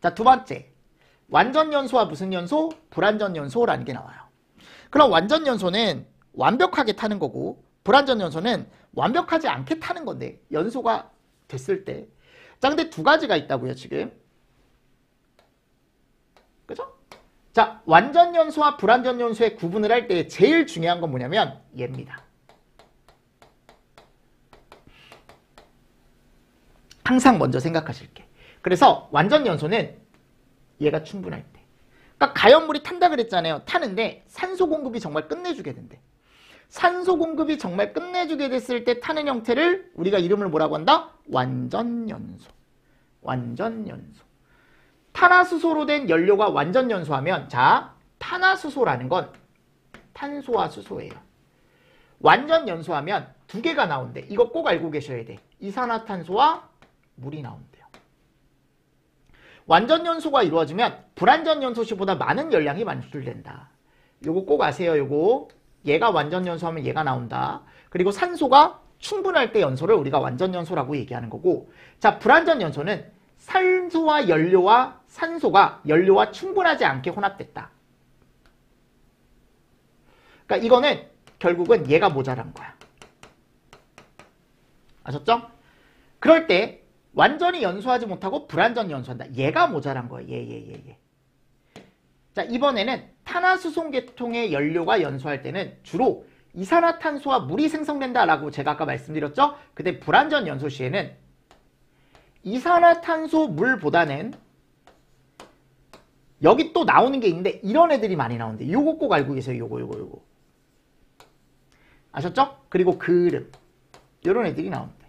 [SPEAKER 1] 자, 두 번째. 완전 연소와 무슨 연소? 불완전 연소라는 게 나와요. 그럼 완전 연소는 완벽하게 타는 거고 불완전 연소는 완벽하지 않게 타는 건데 연소가 됐을 때. 자, 근데 두 가지가 있다고요, 지금. 그죠? 자, 완전 연소와 불완전 연소의 구분을 할 때 제일 중요한 건 뭐냐면 얘입니다. 항상 먼저 생각하실게. 그래서 완전 연소는 얘가 충분할 때. 그러니까 가연물이 탄다 그랬잖아요. 타는데 산소 공급이 정말 끝내주게 된대. 산소 공급이 정말 끝내주게 됐을 때 타는 형태를 우리가 이름을 뭐라고 한다? 완전 연소. 완전 연소. 탄화수소로 된 연료가 완전 연소하면, 자, 탄화수소라는 건 탄소와 수소예요. 완전 연소하면 두 개가 나온대. 이거 꼭 알고 계셔야 돼. 이산화탄소와 물이 나온대요. 완전 연소가 이루어지면 불완전 연소 시보다 많은 열량이 만출된다. 요거 꼭 아세요. 요거. 얘가 완전 연소하면 얘가 나온다. 그리고 산소가 충분할 때 연소를 우리가 완전 연소라고 얘기하는 거고, 자, 불완전 연소는 산소와 연료와 산소가 연료와 충분하지 않게 혼합됐다. 그러니까 이거는 결국은 얘가 모자란 거야. 아셨죠? 그럴 때 완전히 연소하지 못하고 불완전 연소한다. 얘가 모자란 거야. 얘. 자, 이번에는 탄화수소 계통의 연료가 연소할 때는 주로 이산화탄소와 물이 생성된다라고 제가 아까 말씀드렸죠? 근데 불완전 연소 시에는 이산화탄소 물보다는 여기 또 나오는 게 있는데 이런 애들이 많이 나오는데 요거 꼭 알고 계세요. 요거. 아셨죠? 그리고 그름. 요런 애들이 나옵니다.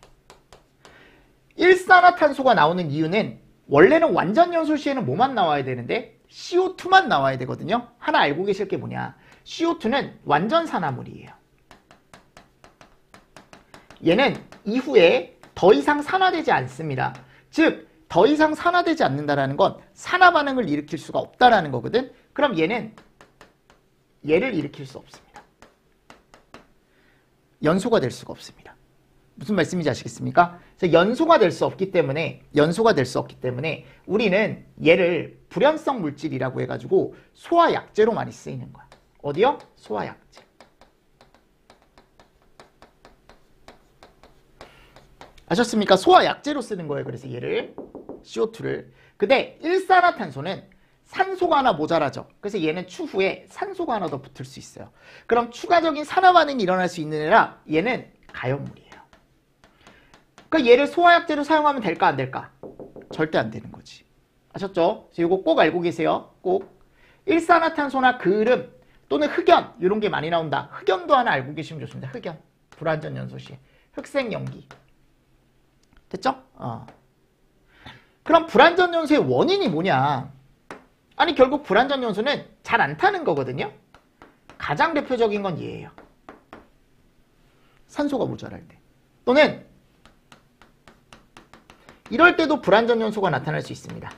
[SPEAKER 1] 일산화탄소가 나오는 이유는 원래는 완전 연소 시에는 뭐만 나와야 되는데 CO2만 나와야 되거든요. 하나 알고 계실 게 뭐냐. CO2는 완전 산화물이에요. 얘는 이후에 더 이상 산화되지 않습니다. 즉, 더 이상 산화되지 않는다는 건 산화 반응을 일으킬 수가 없다라는 거거든. 그럼 얘는 얘를 일으킬 수 없습니다. 연소가 될 수가 없습니다. 무슨 말씀인지 아시겠습니까? 연소가 될 수 없기 때문에 우리는 얘를 불연성 물질이라고 해가지고 소화약제로 많이 쓰이는 거야. 어디요? 소화약제. 아셨습니까? 소화약제로 쓰는 거예요. 그래서 얘를 CO2를. 근데 일산화탄소는 산소가 하나 모자라죠. 그래서 얘는 추후에 산소가 하나 더 붙을 수 있어요. 그럼 추가적인 산화 반응이 일어날 수 있는 애라 얘는 가연물이에요. 그러니까 얘를 소화약제로 사용하면 될까 안 될까? 절대 안 되는 거지. 아셨죠? 이거 꼭 알고 계세요. 꼭. 일산화탄소나 그름 또는 흑연 이런 게 많이 나온다. 흑연도 하나 알고 계시면 좋습니다. 흑연. 불완전 연소 시 흑색연기. 됐죠? 그럼 불완전 연소의 원인이 뭐냐? 아니 결국 불완전 연소는 잘 안 타는 거거든요. 가장 대표적인 건 얘예요. 산소가 모자랄 때. 또는 이럴 때도 불완전 연소가 나타날 수 있습니다.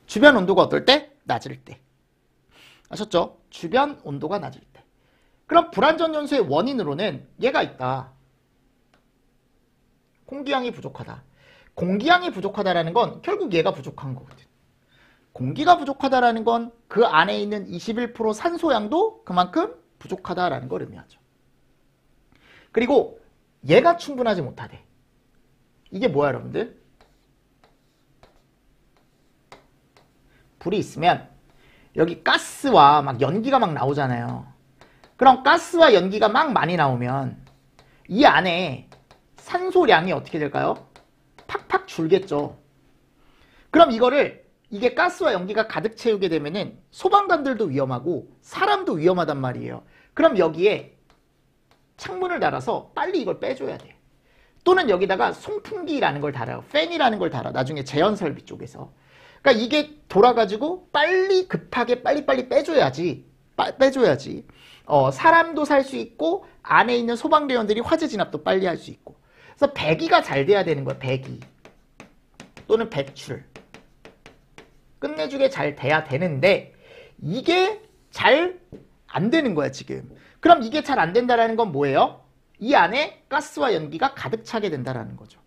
[SPEAKER 1] 주변 온도가 어떨 때? 낮을 때. 아셨죠? 주변 온도가 낮을 때. 그럼 불완전 연소의 원인으로는 얘가 있다. 공기양이 부족하다. 공기양이 부족하다라는 건 결국 얘가 부족한 거거든. 공기가 부족하다라는 건 그 안에 있는 21% 산소양도 그만큼 부족하다라는 걸 의미하죠. 그리고 얘가 충분하지 못하대. 이게 뭐야 여러분들? 불이 있으면 여기 가스와 막 연기가 막 나오잖아요. 그럼 가스와 연기가 막 많이 나오면 이 안에 산소량이 어떻게 될까요? 팍팍 줄겠죠. 그럼 이게 가스와 연기가 가득 채우게 되면은 소방관들도 위험하고 사람도 위험하단 말이에요. 그럼 여기에 창문을 달아서 빨리 이걸 빼줘야 돼. 또는 여기다가 송풍기라는 걸 달아요. 팬이라는 걸 달아. 나중에 제연설비 쪽에서. 그러니까 이게 돌아가지고 빨리 급하게 빨리빨리 빼줘야지. 사람도 살 수 있고 안에 있는 소방대원들이 화재 진압도 빨리 할 수 있고. 그래서 배기가 잘 돼야 되는 거예요. 배기. 또는 배출. 끝내주게 잘 돼야 되는데 이게 잘 안 되는 거야 지금. 그럼 이게 잘 안 된다는 건 뭐예요? 이 안에 가스와 연기가 가득 차게 된다는 거죠.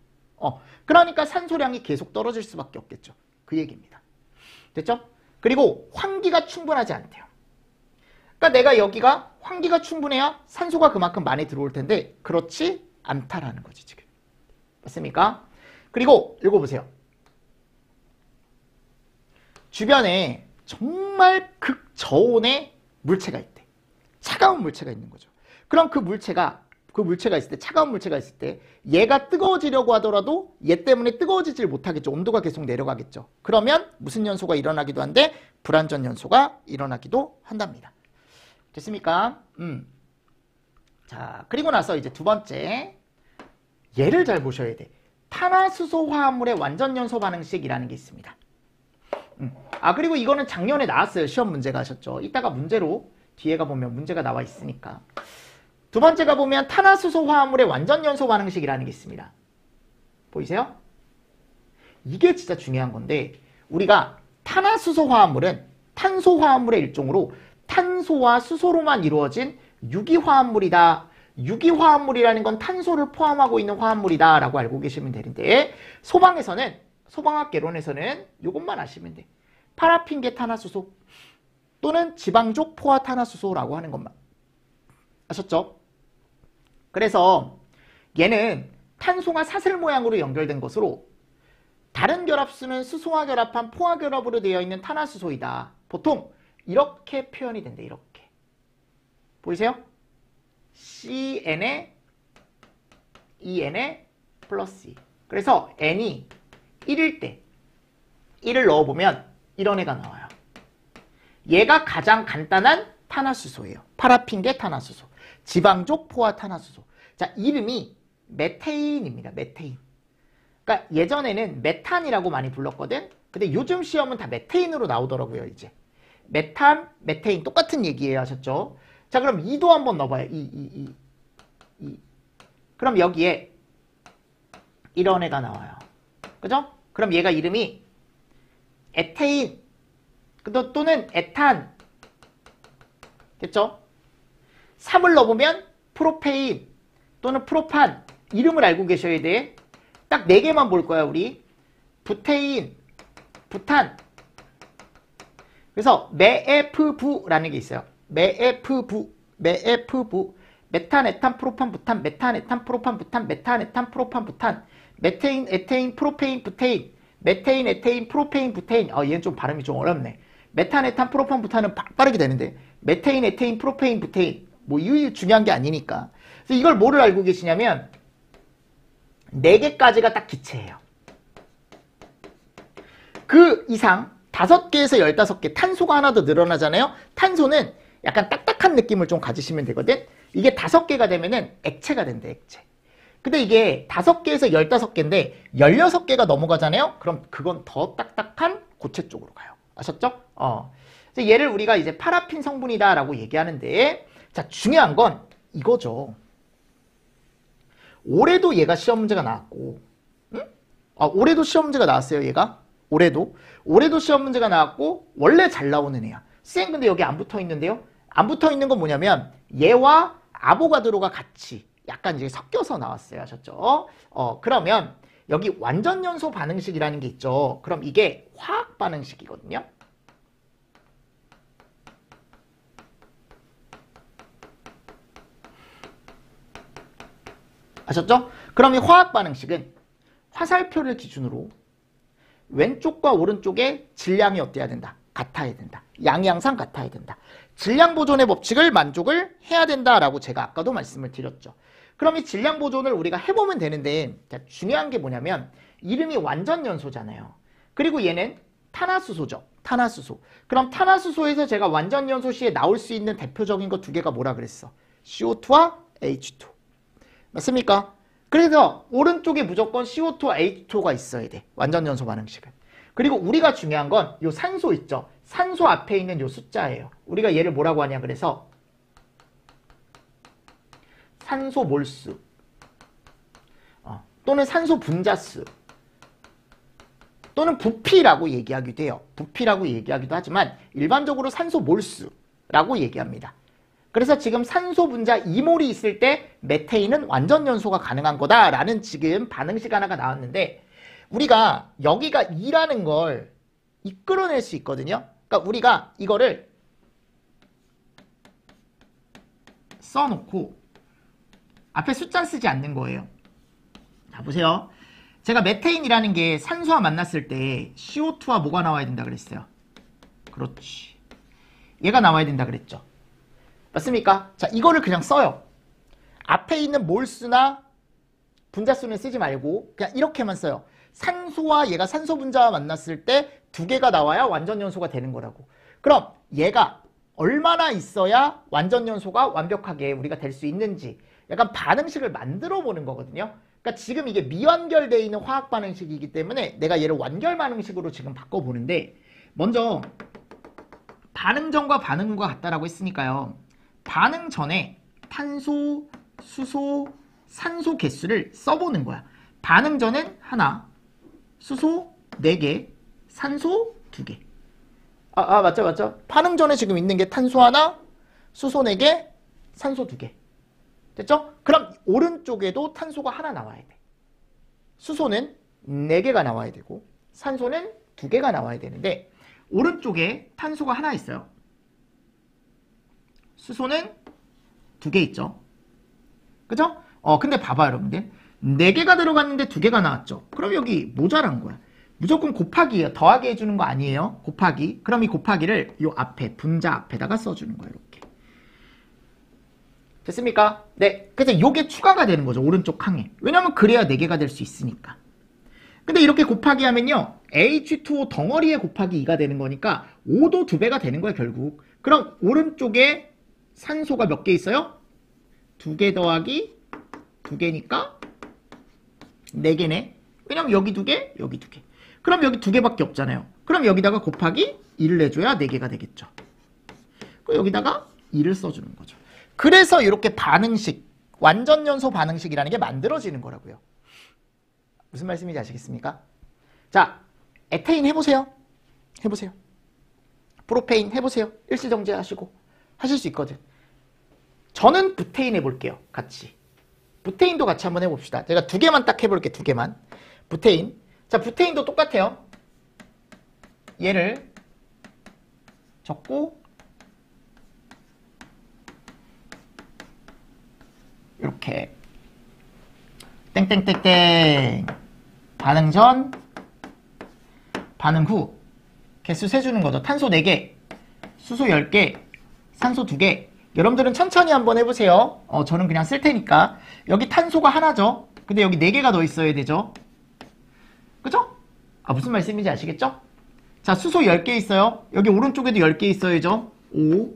[SPEAKER 1] 그러니까 산소량이 계속 떨어질 수밖에 없겠죠. 그 얘기입니다. 됐죠? 그리고 환기가 충분하지 않대요. 그러니까 내가 여기가 환기가 충분해야 산소가 그만큼 많이 들어올 텐데 그렇지 않다라는 거지 지금. 맞습니까? 그리고 읽어보세요. 주변에 정말 극저온의 물체가 있대. 차가운 물체가 있는 거죠. 그럼 그 물체가 있을 때, 차가운 물체가 있을 때 얘가 뜨거워지려고 하더라도 얘 때문에 뜨거워지질 못하겠죠. 온도가 계속 내려가겠죠. 그러면 무슨 연소가 일어나기도 한데 불완전 연소가 일어나기도 한답니다. 됐습니까? 자, 그리고 나서 이제 두 번째, 얘를 잘 보셔야 돼. 탄화수소 화합물의 완전 연소 반응식이라는 게 있습니다. 그리고 이거는 작년에 나왔어요. 시험 문제가 하셨죠. 이따가 문제로 뒤에 가보면 문제가 나와 있으니까. 두 번째가 보면 탄화수소 화합물의 완전 연소 반응식이라는 게 있습니다. 보이세요? 이게 진짜 중요한 건데, 우리가 탄화수소 화합물은 탄소 화합물의 일종으로 탄소와 수소로만 이루어진 유기화합물이다. 유기화합물이라는 건 탄소를 포함하고 있는 화합물이다 라고 알고 계시면 되는데, 소방학개론에서는 이것만 아시면 돼. 파라핀계 탄화수소 또는 지방족 포화 탄화수소라고 하는 것만 아셨죠? 그래서 얘는 탄소가 사슬 모양으로 연결된 것으로 다른 결합수는 수소와 결합한 포화 결합으로 되어 있는 탄화수소이다. 보통 이렇게 표현이 된대. 이렇게 보이세요? CN에 EN에 플러스 2. 그래서 N이 1일 때 1을 넣어보면 이런 애가 나와요. 얘가 가장 간단한 탄화수소예요. 파라핀계 탄화수소. 지방족 포화 탄화수소. 자, 이름이 메테인입니다. 메테인. 그러니까 예전에는 메탄이라고 많이 불렀거든. 근데 요즘 시험은 다 메테인으로 나오더라고요. 이제 메탄, 메테인 똑같은 얘기예요. 하셨죠? 자, 그럼 2도 한번 넣어봐요. 2. 그럼 여기에 이런 애가 나와요. 그죠? 그럼 얘가 이름이 에테인 또는 에탄 됐죠? 3을 넣어보면 프로페인 또는 프로판. 이름을 알고 계셔야 돼. 딱 4개만 볼 거야 우리. 부테인, 부탄. 그래서 메에프부라는 게 있어요. 메에프부, 메탄, 에탄, 프로판, 부탄, 메탄, 에탄, 프로판, 부탄, 메탄, 에탄, 프로판, 부탄, 메테인, 에테인, 프로페인, 부테인, 메테인, 에테인, 프로페인, 부테인. 얘는 좀 발음이 좀 어렵네. 메탄, 에탄, 프로판, 부탄은 빠르게 되는데 메테인, 에테인, 프로페인, 부테인. 뭐 이게 중요한 게 아니니까. 그래서 이걸 뭐를 알고 계시냐면 4개까지가 딱 기체예요. 그 이상 5개에서 15개 탄소가 하나 더 늘어나잖아요. 탄소는 약간 딱딱한 느낌을 좀 가지시면 되거든. 이게 5개가 되면은 액체가 된대. 액체. 근데 이게 5개에서 15개인데 16개가 넘어가잖아요. 그럼 그건 더 딱딱한 고체 쪽으로 가요. 아셨죠? 그래서 얘를 우리가 이제 파라핀 성분이다 라고 얘기하는데, 자, 중요한 건 이거죠. 올해도 얘가 시험 문제가 나왔고, 응? 올해도 시험 문제가 나왔어요. 얘가 올해도 시험 문제가 나왔고 원래 잘 나오는 애야. 쌤 근데 여기 안 붙어 있는데요. 안 붙어 있는 건 뭐냐면 얘와 아보가드로가 같이 약간 이제 섞여서 나왔어요. 아셨죠? 그러면 여기 완전 연소 반응식이라는 게 있죠. 그럼 이게 화학 반응식이거든요. 아셨죠? 그럼 이 화학 반응식은 화살표를 기준으로 왼쪽과 오른쪽의 질량이 어때야 된다? 같아야 된다. 양이 항상 같아야 된다. 질량 보존의 법칙을 만족을 해야 된다라고 제가 아까도 말씀을 드렸죠. 그럼 이 질량 보존을 우리가 해보면 되는데, 자, 중요한 게 뭐냐면 이름이 완전 연소잖아요. 그리고 얘는 탄화수소죠. 탄화수소. 그럼 탄화수소에서 제가 완전 연소 시에 나올 수 있는 대표적인 거 2개가 뭐라 그랬어? CO2와 H2. 맞습니까? 그래서 오른쪽에 무조건 CO2와 H2가 있어야 돼. 완전 연소 반응식은. 그리고 우리가 중요한 건 요 산소 있죠. 산소 앞에 있는 요 숫자예요. 우리가 얘를 뭐라고 하냐 그래서 산소 몰수 또는 산소 분자수 또는 부피라고 얘기하기도 해요. 부피라고 얘기하기도 하지만 일반적으로 산소 몰수라고 얘기합니다. 그래서 지금 산소 분자 2몰이 있을 때 메테인은 완전 연소가 가능한 거다라는 지금 반응식 하나가 나왔는데, 우리가 여기가 2라는 걸 이끌어낼 수 있거든요. 그러니까 우리가 이거를 써놓고 앞에 숫자 쓰지 않는 거예요. 자, 보세요. 제가 메테인이라는 게 산소와 만났을 때 CO2와 뭐가 나와야 된다 그랬어요? 그렇지. 얘가 나와야 된다 그랬죠. 맞습니까? 자, 이거를 그냥 써요. 앞에 있는 몰수나 분자수는 쓰지 말고 그냥 이렇게만 써요. 산소와 얘가 산소 분자와 만났을 때 두 개가 나와야 완전 연소가 되는 거라고. 그럼 얘가 얼마나 있어야 완전 연소가 완벽하게 우리가 될 수 있는지 약간 반응식을 만들어 보는 거거든요. 그러니까 지금 이게 미완결되어 있는 화학 반응식이기 때문에 내가 얘를 완결 반응식으로 지금 바꿔보는데, 먼저 반응 전과 반응 후가 같다라고 했으니까요. 반응 전에 탄소, 수소, 산소 개수를 써보는 거야. 반응 전엔 하나, 수소 4개, 산소 2개. 맞죠. 반응 전에 지금 있는 게 탄소 하나, 수소 4개, 산소 2개. 됐죠? 그럼 오른쪽에도 탄소가 하나 나와야 돼. 수소는 4개가 나와야 되고 산소는 2개가 나와야 되는데, 오른쪽에 탄소가 하나 있어요. 수소는 2개 있죠. 그죠? 근데 봐봐요, 여러분들. 4개가 들어갔는데 2개가 나왔죠. 그럼 여기 모자란 거야. 무조건 곱하기예요. 더하기 해주는 거 아니에요. 곱하기. 그럼 이 곱하기를 요 앞에, 분자 앞에다가 써주는 거예요. 이렇게. 됐습니까? 네. 그래서 요게 추가가 되는 거죠. 오른쪽 칸에. 왜냐면 그래야 4개가 될 수 있으니까. 근데 이렇게 곱하기 하면요. H2O 덩어리에 곱하기 2가 되는 거니까 5도 2배가 되는 거예요, 결국. 그럼 오른쪽에 산소가 몇 개 있어요? 2개 더하기 2개니까 4개네. 왜냐면 여기 2개, 여기 2개. 그럼 여기 2개밖에 없잖아요. 그럼 여기다가 곱하기 2를 내줘야 4개가 되겠죠. 그럼 여기다가 2를 써주는 거죠. 그래서 이렇게 반응식, 완전연소 반응식이라는 게 만들어지는 거라고요. 무슨 말씀인지 아시겠습니까? 자, 에테인 해보세요. 해보세요. 프로페인 해보세요. 일시정지 하시고. 하실 수 있거든. 저는 부테인 해볼게요. 같이. 부테인도 같이 한번 해봅시다. 제가 2개만 딱 해볼게요. 2개만. 부테인. 자, 부테인도 똑같아요. 얘를 적고 이렇게 땡땡땡땡 반응 전, 반응 후 개수 세주는 거죠. 탄소 4개, 수소 10개, 산소 2개. 여러분들은 천천히 한번 해보세요. 저는 그냥 쓸 테니까. 여기 탄소가 하나죠. 근데 여기 4개가 더 있어야 되죠. 그죠? 무슨 말씀인지 아시겠죠? 자, 수소 10개 있어요. 여기 오른쪽에도 10개 있어야죠. 5.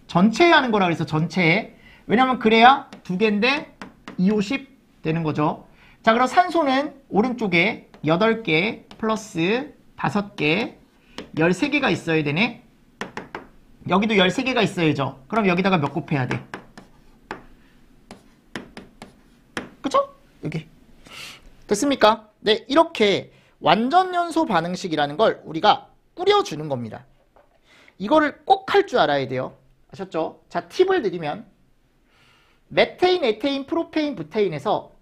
[SPEAKER 1] 전체에 하는 거라 그래서 전체에. 왜냐면 그래야 2개인데 2, 5, 10 되는 거죠. 자, 그럼 산소는 오른쪽에 8개 플러스 5개, 13개가 있어야 되네. 여기도 13개가 있어야죠. 그럼 여기다가 몇 곱해야 돼? 그죠? 여기. 됐습니까? 네, 이렇게 완전연소 반응식이라는 걸 우리가 꾸려주는 겁니다. 이거를 꼭 할 줄 알아야 돼요. 아셨죠? 자, 팁을 드리면 메테인, 에테인, 프로페인, 부테인에서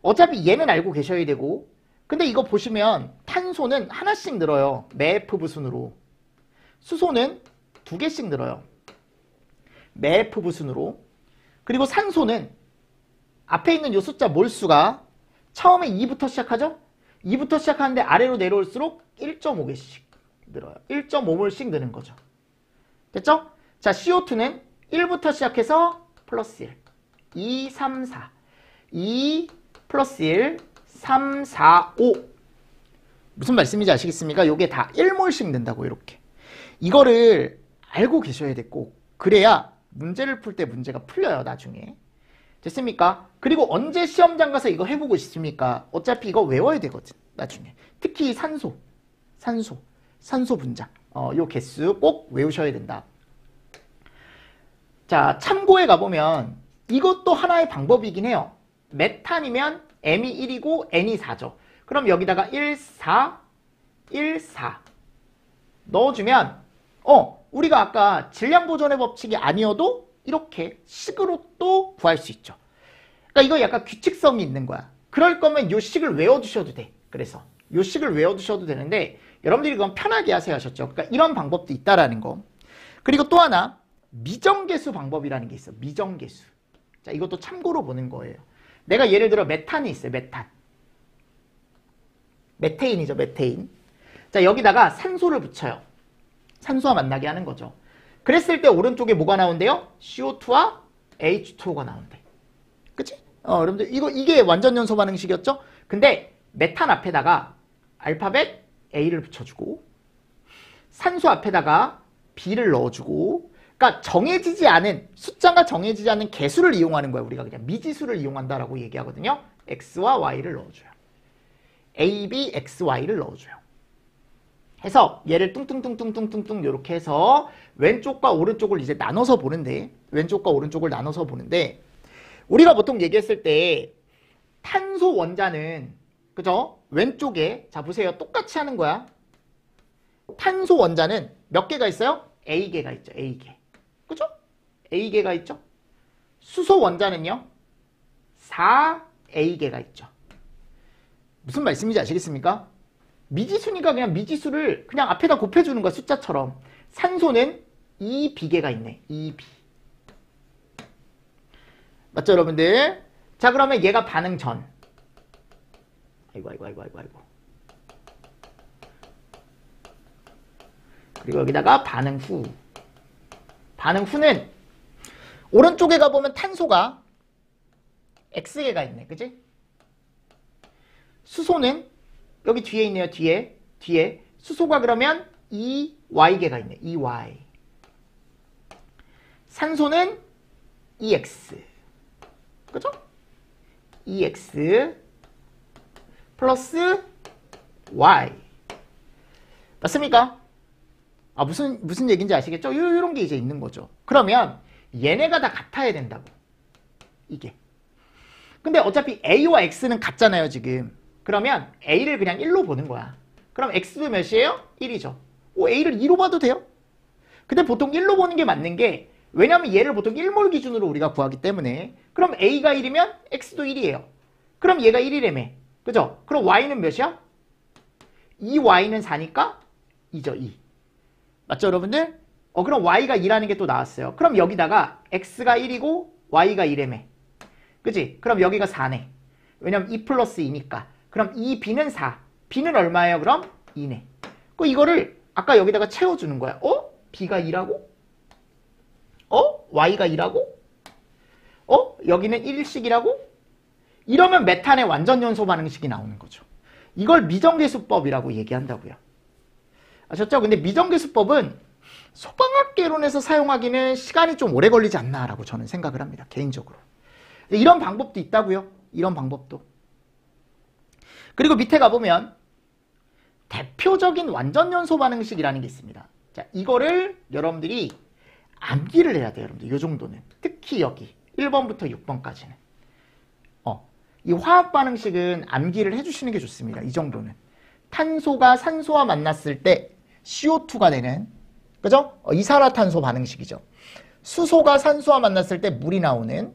[SPEAKER 1] 어차피 얘는 알고 계셔야 되고, 근데 이거 보시면 탄소는 하나씩 늘어요. 매F 부순으로. 수소는 2개씩 늘어요. 매F 부순으로. 그리고 산소는 앞에 있는 요 숫자 몰수가 처음에 2부터 시작하죠? 2부터 시작하는데 아래로 내려올수록 1.5개씩 늘어요. 1.5몰씩 느는 거죠. 됐죠? 자, CO2는 1부터 시작해서 플러스 1. 2, 3, 4. 2 플러스 1, 3, 4, 5. 무슨 말씀인지 아시겠습니까? 요게 다 1몰씩 는다고, 이렇게. 이거를 알고 계셔야 돼, 꼭. 그래야 문제를 풀 때 문제가 풀려요, 나중에. 됐습니까? 그리고 언제 시험장 가서 이거 해보고 싶습니까? 어차피 이거 외워야 되거든, 나중에. 특히 산소 분자. 요 개수 꼭 외우셔야 된다. 자, 참고에 가보면 이것도 하나의 방법이긴 해요. 메탄이면 M이 1이고 N이 4죠. 그럼 여기다가 1, 4, 1, 4 넣어주면 우리가 아까 질량보존의 법칙이 아니어도 이렇게 식으로 또 구할 수 있죠. 그러니까 이거 약간 규칙성이 있는 거야. 그럴 거면 요 식을 외워두셔도 돼. 그래서 요 식을 외워두셔도 되는데 여러분들이 그건 편하게 하세요 하셨죠. 그러니까 이런 방법도 있다라는 거. 그리고 또 하나 미정계수 방법이라는 게 있어. 미정계수. 자, 이것도 참고로 보는 거예요. 내가 예를 들어 메탄이 있어요. 메탄. 메테인이죠, 메테인. 자, 여기다가 산소를 붙여요. 산소와 만나게 하는 거죠. 그랬을 때 오른쪽에 뭐가 나온대요? CO2와 H2O가 나온대. 그치? 여러분들, 이게 완전 연소 반응식이었죠? 근데 메탄 앞에다가 알파벳 A를 붙여주고, 산소 앞에다가 B를 넣어주고, 그러니까 정해지지 않은, 숫자가 정해지지 않은 개수를 이용하는 거야. 우리가 그냥 미지수를 이용한다라고 얘기하거든요. X와 Y를 넣어줘요. A, B, X, Y를 넣어줘요. 해서 얘를 뚱뚱뚱뚱뚱뚱뚱 이렇게 해서 왼쪽과 오른쪽을 이제 나눠서 보는데, 왼쪽과 오른쪽을 나눠서 보는데, 우리가 보통 얘기했을 때 탄소 원자는, 그죠? 왼쪽에, 자 보세요, 똑같이 하는 거야. 탄소 원자는 몇 개가 있어요? A개가 있죠. A개. 그죠? A개가 있죠. 수소 원자는요 4A개가 있죠. 무슨 말씀인지 아시겠습니까? 미지수니까 그냥 미지수를 그냥 앞에다 곱해주는 거야, 숫자처럼. 산소는 2B개가 있네. 2B. 맞죠, 여러분들? 자, 그러면 얘가 반응 전. 아이고. 그리고 여기다가 반응 후. 반응 후는 오른쪽에 가보면 탄소가 X개가 있네. 그치? 수소는 여기 뒤에 있네요. 뒤에. 수소가 그러면 2Y개가 있네. 2Y. 산소는 EX. 그죠? EX 플러스 Y. 맞습니까? 아, 무슨 얘기인지 아시겠죠? 요런 게 이제 있는 거죠. 그러면 얘네가 다 같아야 된다고. 이게. 근데 어차피 A와 X는 같잖아요, 지금. 그러면 A를 그냥 1로 보는 거야. 그럼 X도 몇이에요? 1이죠. A를 2로 봐도 돼요. 근데 보통 1로 보는 게 맞는 게, 왜냐면 얘를 보통 1몰 기준으로 우리가 구하기 때문에. 그럼 A가 1이면 X도 1이에요. 그럼 얘가 1이라며. 그죠? 그럼 Y는 몇이야? 2Y는 4니까 2죠, 2. 맞죠, 여러분들? 그럼 Y가 2라는 게 또 나왔어요. 그럼 여기다가 X가 1이고 Y가 2라며. 그치? 그럼 여기가 4네. 왜냐면 2 플러스 2니까. 그럼 2B는 4. B는 얼마예요, 그럼? 2네. 이거를 아까 여기다가 채워주는 거야. B가 2라고? Y가 2라고? 여기는 1씩이라고? 이러면 메탄의 완전 연소 반응식이 나오는 거죠. 이걸 미정계수법이라고 얘기한다고요. 아셨죠? 근데 미정계수법은 소방학개론에서 사용하기는 시간이 좀 오래 걸리지 않나라고 저는 생각을 합니다. 개인적으로. 이런 방법도 있다고요. 이런 방법도. 그리고 밑에 가보면 대표적인 완전 연소 반응식이라는 게 있습니다. 자, 이거를 여러분들이 암기를 해야 돼요. 여러분들. 이 정도는. 특히 여기 1번부터 6번까지는. 이 화학 반응식은 암기를 해주시는 게 좋습니다. 이 정도는. 탄소가 산소와 만났을 때 CO2가 되는, 그죠? 이산화탄소 반응식이죠. 수소가 산소와 만났을 때 물이 나오는.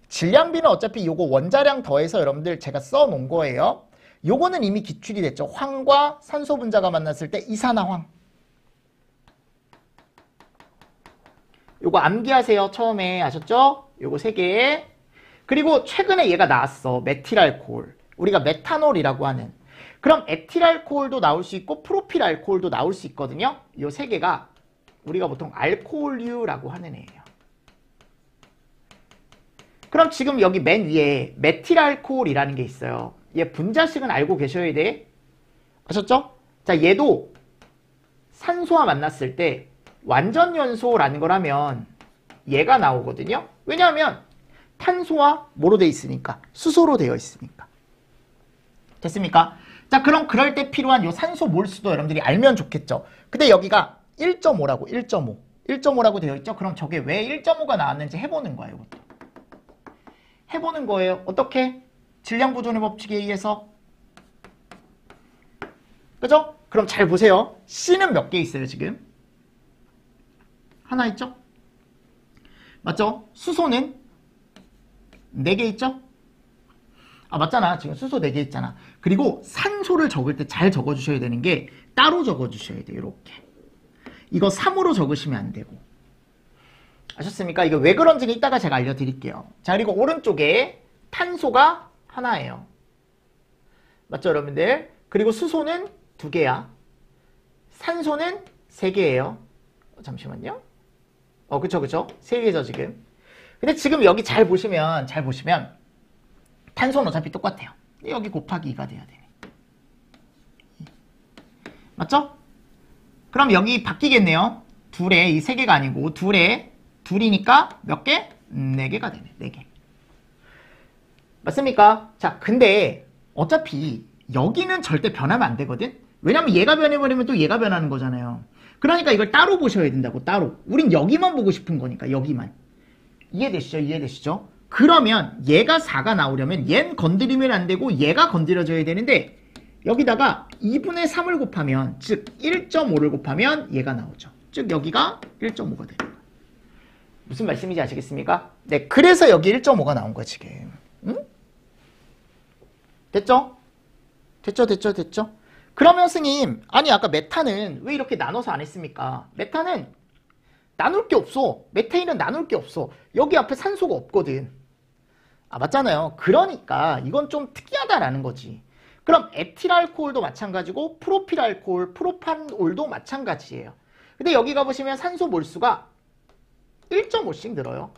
[SPEAKER 1] 질량비는 어차피 요거 원자량 더해서 여러분들 제가 써놓은 거예요. 요거는 이미 기출이 됐죠. 황과 산소 분자가 만났을 때 이산화황. 요거 암기하세요. 처음에 아셨죠? 요거 3개. 그리고 최근에 얘가 나왔어. 메틸알코올. 우리가 메탄올이라고 하는. 그럼 에틸알코올도 나올 수 있고 프로필알코올도 나올 수 있거든요. 요 3개가 우리가 보통 알코올류라고 하는 애예요. 그럼 지금 여기 맨 위에 메틸알코올이라는 게 있어요. 얘 분자식은 알고 계셔야 돼. 아셨죠? 자, 얘도 산소와 만났을 때 완전 연소라는 걸 하면 얘가 나오거든요. 왜냐하면 탄소와 뭐로 돼 있으니까? 수소로 되어 있으니까. 됐습니까? 자, 그럼 그럴 때 필요한 요 산소 몰수도 여러분들이 알면 좋겠죠. 근데 여기가 1.5라고 1.5. 1.5라고 되어 있죠. 그럼 저게 왜 1.5가 나왔는지 해보는 거예요. 이것도. 해보는 거예요. 어떻게? 질량 보존의 법칙에 의해서. 그죠? 그럼 잘 보세요. C는 몇 개 있어요, 지금? 하나 있죠? 맞죠? 수소는 4개 있죠? 아, 맞잖아. 지금 수소 4개 있잖아. 그리고 산소를 적을 때 잘 적어주셔야 되는 게 따로 적어주셔야 돼요. 이렇게. 이거 3으로 적으시면 안 되고. 아셨습니까? 이거 왜 그런지는 이따가 제가 알려드릴게요. 자, 그리고 오른쪽에 탄소가 하나예요. 맞죠, 여러분들? 그리고 수소는 2개야. 산소는 3개예요. 잠시만요. 그쵸. 3개죠, 지금. 근데 지금 여기 잘 보시면 탄소는 어차피 똑같아요. 여기 곱하기 2가 돼야 되네. 맞죠? 그럼 여기 바뀌겠네요. 둘에 이 3개가 아니고 둘이니까 몇 개? 4개가 되네. 4개. 맞습니까? 자, 근데 어차피 여기는 절대 변하면 안 되거든? 왜냐면 얘가 변해버리면 또 얘가 변하는 거잖아요. 그러니까 이걸 따로 보셔야 된다고, 따로. 우린 여기만 보고 싶은 거니까, 여기만. 이해되시죠? 그러면 얘가 4가 나오려면 얘는 건드리면 안 되고 얘가 건드려져야 되는데 여기다가 2분의 3을 곱하면, 즉 1.5를 곱하면 얘가 나오죠. 즉 여기가 1.5가 되는 거예요. 무슨 말씀인지 아시겠습니까? 네, 그래서 여기 1.5가 나온 거야 지금. 응? 됐죠? 그러면 스님, 아니 아까 메탄은 왜 이렇게 나눠서 안 했습니까? 메탄은 나눌 게 없어. 메테인은 나눌 게 없어. 여기 앞에 산소가 없거든. 맞잖아요. 그러니까 이건 좀 특이하다라는 거지. 그럼 에틸알코올도 마찬가지고 프로필알코올, 프로판올도 마찬가지예요. 근데 여기 가보시면 산소 몰수가 1.5씩 늘어요.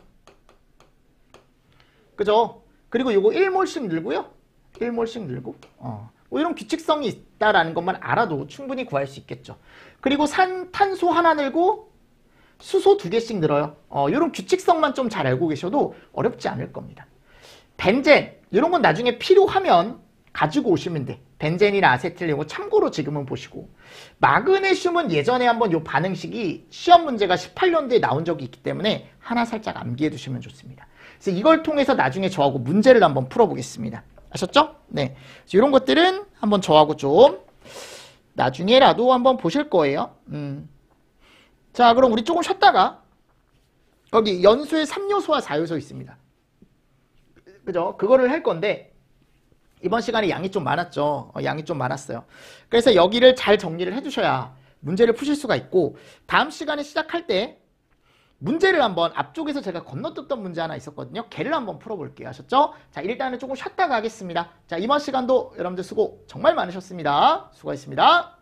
[SPEAKER 1] 그죠? 그리고 이거 1몰씩 늘고요. 1몰씩 늘고. 뭐 이런 규칙성이 있다라는 것만 알아도 충분히 구할 수 있겠죠. 그리고 탄소 하나 늘고 수소 2개씩 늘어요. 이런 규칙성만 좀 잘 알고 계셔도 어렵지 않을 겁니다. 벤젠, 이런 건 나중에 필요하면 가지고 오시면 돼. 벤젠이나 아세틸 이거 참고로 지금은 보시고. 마그네슘은 예전에 한번 이 반응식이 시험 문제가 18년도에 나온 적이 있기 때문에 하나 살짝 암기해 두시면 좋습니다. 그래서 이걸 통해서 나중에 저하고 문제를 한번 풀어보겠습니다. 아셨죠? 네. 이런 것들은 한번 저하고 좀 나중에라도 한번 보실 거예요. 자, 그럼 우리 조금 쉬었다가 거기 연수에 3요소와 4요소 있습니다. 그죠? 그거를 할 건데 이번 시간에 양이 좀 많았죠. 양이 좀 많았어요. 그래서 여기를 잘 정리를 해주셔야 문제를 푸실 수가 있고 다음 시간에 시작할 때 문제를 한번 앞쪽에서 제가 건너뛰었던 문제 하나 있었거든요. 걔를 한번 풀어볼게요. 아셨죠? 자, 일단은 조금 쉬었다가 하겠습니다. 자, 이번 시간도 여러분들 수고 정말 많으셨습니다. 수고하셨습니다.